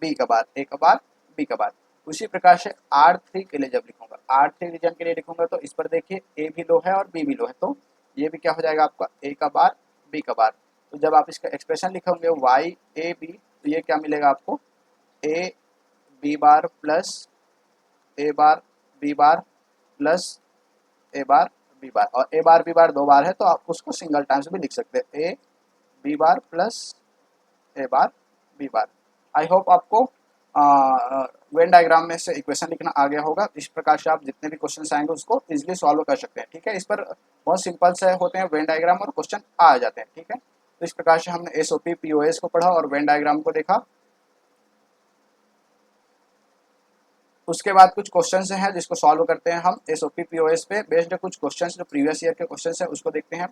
बी का बार, ए का बार बी का बार। उसी प्रकार से R3 के लिए जब लिखूंगा, R3 रीजन के लिए लिखूंगा, तो इस पर देखिए ए भी लो है और बी भी लो है, तो ये भी क्या हो जाएगा आपका, ए का बार बी का बार। तो जब आप इसका एक्सप्रेशन लिखोगे वाई ए बी, तो ये क्या मिलेगा आपको, A B bar plus A bar B bar plus A bar B bar. और ए बार बी बार दो बार है, तो आप उसको सिंगल टाइम्स भी लिख सकते हैं, A B bar plus A bar B bar. I hope आपको वेन डायग्राम में से इक्वेशन लिखना आ गया होगा। इस प्रकार से आप जितने भी क्वेश्चन आएंगे उसको इजीली सॉल्व कर सकते हैं, ठीक है। इस पर बहुत सिंपल से होते हैं वेन डायग्राम और क्वेश्चन आ जाते हैं, ठीक है। तो इस प्रकार से हमने एसओपी पीओएस को पढ़ा और वेन डायग्राम को देखा। उसके बाद कुछ क्वेश्चंस हैं जिसको सॉल्व करते हैं हम एसओपी पीओएस पे बेस्ड कुछ क्वेश्चंस, जो प्रीवियस ईयर के क्वेश्चंस हैं उसको देखते हैं।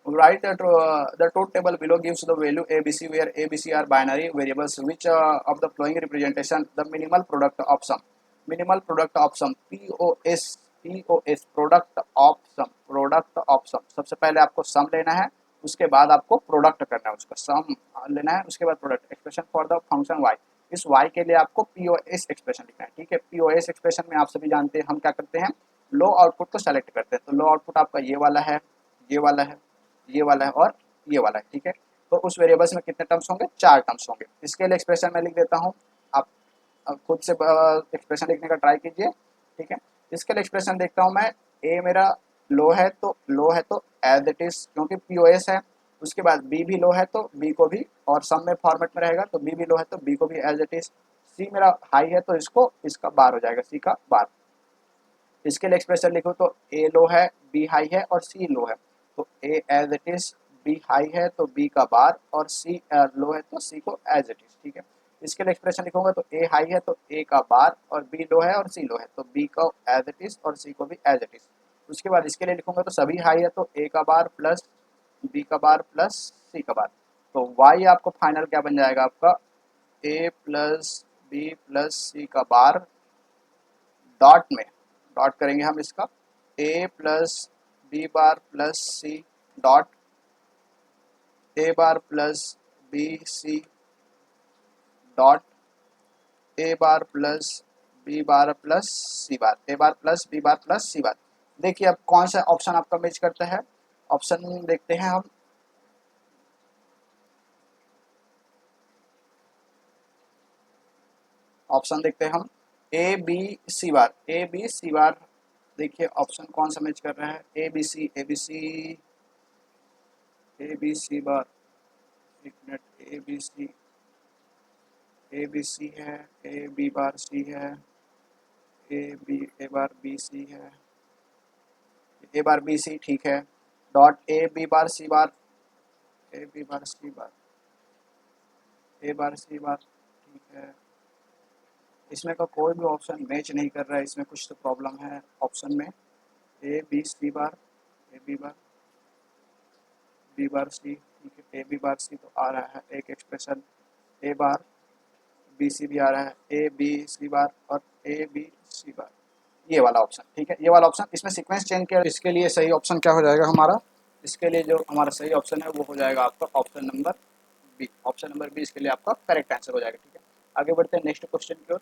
Write the truth table below gives the value ABC where ABC are binary variables. Which of the following representation the minimal product of sum? Minimal product of sum POS product of sum. सबसे पहले आपको सम लेना है, उसके बाद आपको product करना है, उसका सम लेना है, उसके बाद product. Expression for the function y, इस y के लिए आपको POS एक्सप्रेशन लिखना है, ठीक है। POS एक्सप्रेशन में आप सभी जानते हैं हम क्या करते हैं, लो आउटपुट को सेलेक्ट करते हैं। तो लो आउटपुट आपका ये वाला है, ये वाला है, ये वाला है और ये वाला है, ठीक है। तो उस वेरिएबल्स में कितने टर्म्स होंगे, 4 टर्म्स होंगे। इसके लिए एक्सप्रेशन मैं लिख देता हूँ, आप खुद से एक्सप्रेशन लिखने का ट्राई कीजिए, ठीक है। इसके लिए एक्सप्रेशन देखता हूँ मैं, ए मेरा लो है तो एज इट इज, क्योंकि पीओएस है। उसके बाद बी भी लो है तो बी को भी, और सम में फॉर्मेट में रहेगा तो बी भी लो है तो बी को भी एज इट इज। सी मेरा हाई है तो इसको इसका बार हो जाएगा, सी का बार। इसके लिए एक्सप्रेशन लिखो तो ए लो है, बी हाई है और सी लो है, तो A as it is, B high है तो बी का बार, और सी लो है तो सी को एज इट इज, ठीक है। इसके लिए एक्सप्रेशन लिखूंगा तो ए हाई है तो ए का बार, और बी लो है और सी लो है तो बी का एज इट इज और सी को भी एज इट इज। उसके बाद इसके लिए लिखूंगा तो सभी हाई है तो ए का बार प्लस बी का बार प्लस सी का बार। तो वाई आपको फाइनल क्या बन जाएगा आपका, A plus B plus C का बार डॉट में, डॉट करेंगे हम इसका, A plus B bar plus C dot A bar plus B C dot A bar plus B bar plus C bar, A bar plus B bar plus C bar. देखिए अब कौन सा option आपका match करता है, option देखते हैं हम। ऑप्शन देखते हैं हम, ए B C bar, A B C bar. देखिए ऑप्शन कौन सा मैच कर रहा है, A B C, A B C, A B C bar, एक मिनट, ए बी सी है, ए बी बार सी है, ए बार बी सी है, ए बार बी सी, ठीक है। Dot A B bar C bar, A B bar C bar, A bar C bar, ठीक है। इसमें का कोई भी ऑप्शन मैच नहीं कर रहा है, इसमें कुछ तो प्रॉब्लम है ऑप्शन में। ए B C bar, A B bar C, ठीक है। ए बी बार सी तो आ रहा है एक एक्सप्रेशन, ए बार बी सी भी आ रहा है, ए बी सी बार और ए बी सी बार, ये वाला ऑप्शन, ठीक है। ये वाला ऑप्शन, इसमें सीक्वेंस चेंज किया। इसके लिए सही ऑप्शन क्या हो जाएगा हमारा, इसके लिए जो हमारा सही ऑप्शन है वो हो जाएगा आपका option number B. Option number B इसके लिए आपका करेक्ट आंसर हो जाएगा, ठीक है। आगे बढ़ते हैं नेक्स्ट क्वेश्चन की ओर।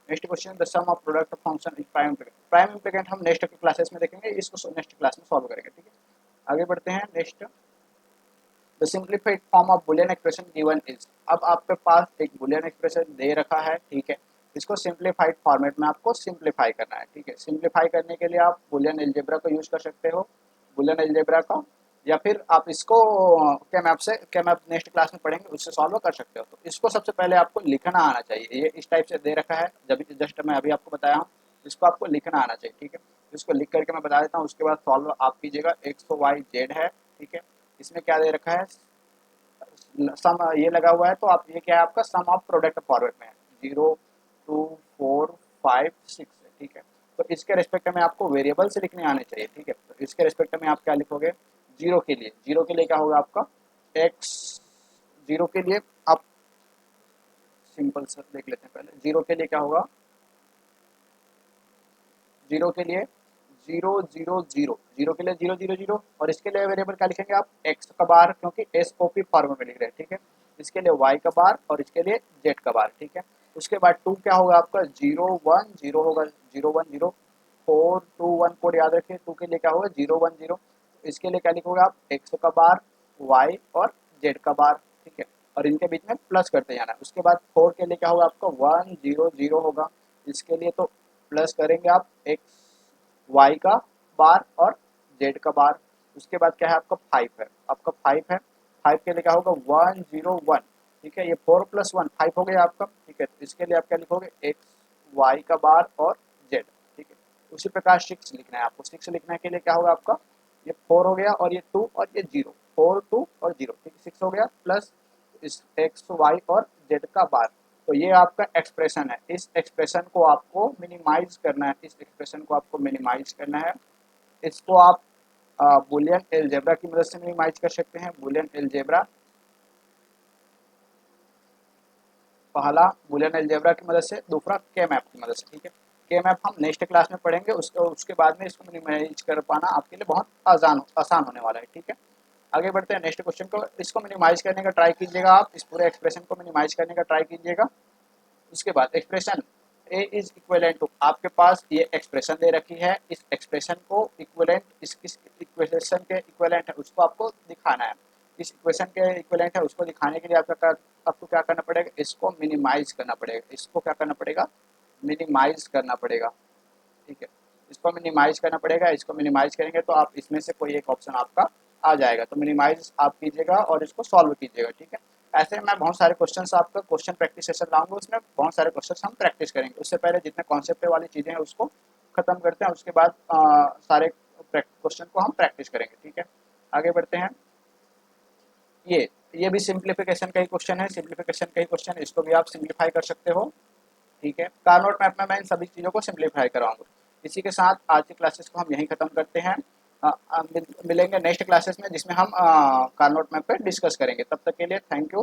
Next question, the sum of product function is prime implicant. Prime implicant हम नेक्स्ट क्लासेस में देखेंगे, इसको नेक्स्ट क्लास में सॉल्व करेंगे, ठीक है। आगे बढ़ते हैं next, the simplified form of Boolean expression given is. अब आपके पास एक बुलियन एक्सप्रेशन दे रखा है, ठीक है। इसको सिंप्लीफाइड फॉर्मेट में आपको सिंप्लीफाई करना है, ठीक है। सिंप्लीफाई करने के लिए आप बुलियन अलजेब्रा को यूज कर सकते हो, बुलियन अलजेब्रा का, या फिर आप इसको क्या मैप नेक्स्ट क्लास में पढ़ेंगे उससे सॉल्व कर सकते हो। तो इसको सबसे पहले आपको लिखना आना चाहिए, ये इस टाइप से दे रखा है, जब जस्ट मैं अभी आपको बताया हूँ, इसको आपको लिखना आना चाहिए, ठीक है। इसको लिख करके मैं बता देता हूँ, उसके बाद सॉल्व आप कीजिएगा। एक्स तो वाई जेड है, ठीक है। इसमें क्या दे रखा है, सम ये लगा हुआ है, तो आप ये क्या है आपका सम ऑफ प्रोडक्ट फॉरवर्ड में है, 0 2 4 5 6 है, ठीक है। तो इसके रिस्पेक्ट में आपको वेरिएबल से लिखने आने चाहिए, ठीक है। तो इसके रिस्पेक्ट में आप क्या लिखोगे, जीरो के लिए क्या होगा आपका एक्स, जीरो के लिए आप सिंपल से देख लेते हैं पहले, जीरो के लिए क्या होगा, जीरो के लिए 0 0 0, जीरो के लिए 0 0 0, और इसके लिए वेरिएबल क्या लिखेंगे आप, एक्स का बार, क्योंकि एस ओ पी फॉर्म में लिख रहे हैं, ठीक है। इसके लिए वाई का बार और इसके लिए जेड का बार, ठीक है। उसके बाद टू क्या होगा आपका 0 1 0 होगा, 0 1 0, 4 2 1 कोड याद रखिए। टू के लिए क्या होगा 0 1 0, इसके लिए क्या लिखोगे आप, एक्स का बार, वाई और जेड का बार, ठीक है। और इनके बीच में प्लस करते जाना है। उसके बाद 4 के लिए क्या होगा आपका 1 0 0 होगा, इसके लिए तो प्लस करेंगे आप एक्स वाई का बार और जेड का बार। उसके बाद क्या है आपका 5 है, आपका 5 है, 5 के लिए क्या होगा 1 0 1, ठीक है। ये 4 + 1 5 हो गया आपका, ठीक है। तो इसके लिए आप क्या लिखोगे एक्स वाई का बार और जेड, ठीक है। उसी प्रकार 6 लिखना है आपको, 6 लिखने के लिए क्या होगा आपका, ये 4 हो गया और ये 2 और ये 0, 4 2 और 0, ठीक है। 6 हो गया प्लस इस एक्स वाई और जेड का बार। तो ये आपका एक्सप्रेशन है, इस एक्सप्रेशन को आपको मिनिमाइज करना है, इस एक्सप्रेशन को आपको मिनिमाइज करना है। इसको आप बुलियन एलजेब्रा की मदद से मिनिमाइज कर सकते हैं। बुलियन एलजेब्रा, पहला बुलियन एलजेब्रा की मदद से, दूसरा के मैप की मदद से। ठीक है, के मैप हम नेक्स्ट क्लास में पढ़ेंगे, उसके बाद में इसको मिनिमाइज कर पाना आपके लिए बहुत आसान होने वाला है। ठीक है, आगे बढ़ते हैं नेक्स्ट क्वेश्चन को। इसको मिनिमाइज करने का ट्राई कीजिएगा, आप इस पूरे एक्सप्रेशन को मिनिमाइज करने का ट्राई कीजिएगा। उसके बाद expression A is equivalent to, आपके पास ये एक्सप्रेशन दे रखी है, इस एक्सप्रेशन को इक्विवेलेंट, इस इक्वेशन के इक्विवेलेंट है उसको आपको दिखाना है। इस इक्वेशन के इक्विवेलेंट है उसको दिखाने के लिए आपको क्या करना पड़ेगा, इसको मिनिमाइज करना पड़ेगा। इसको क्या करना पड़ेगा, मिनिमाइज करना पड़ेगा। ठीक है, इसको मिनिमाइज करना पड़ेगा। इसको मिनिमाइज करेंगे तो आप इसमें से कोई एक ऑप्शन आपका आ जाएगा, तो मिनिमाइज आप कीजिएगा और इसको सॉल्व कीजिएगा। ठीक है, ऐसे मैं बहुत सारे क्वेश्चंस आपका क्वेश्चन प्रैक्टिस सेशन लाऊंगा, उसमें बहुत सारे क्वेश्चंस हम प्रैक्टिस करेंगे। उससे पहले जितने कॉन्सेप्ट वाली चीज़ें हैं उसको खत्म करते हैं, उसके बाद सारे क्वेश्चन को हम प्रैक्टिस करेंगे। ठीक है, आगे बढ़ते हैं। ये भी सिंप्लीफिकेशन का ही क्वेश्चन है, सिंप्लीफिकेशन का ही क्वेश्चन, इसको भी आप सिंप्लीफाई कर सकते हो। ठीक है, कार्नोट मैप में मैं इन सभी चीज़ों को सिंप्लीफाई कराऊंगा। इसी के साथ आज की क्लासेस को हम यहीं ख़त्म करते हैं। मिलेंगे नेक्स्ट क्लासेस में जिसमें हम कार्नोट मैप पर डिस्कस करेंगे। तब तक के लिए थैंक यू।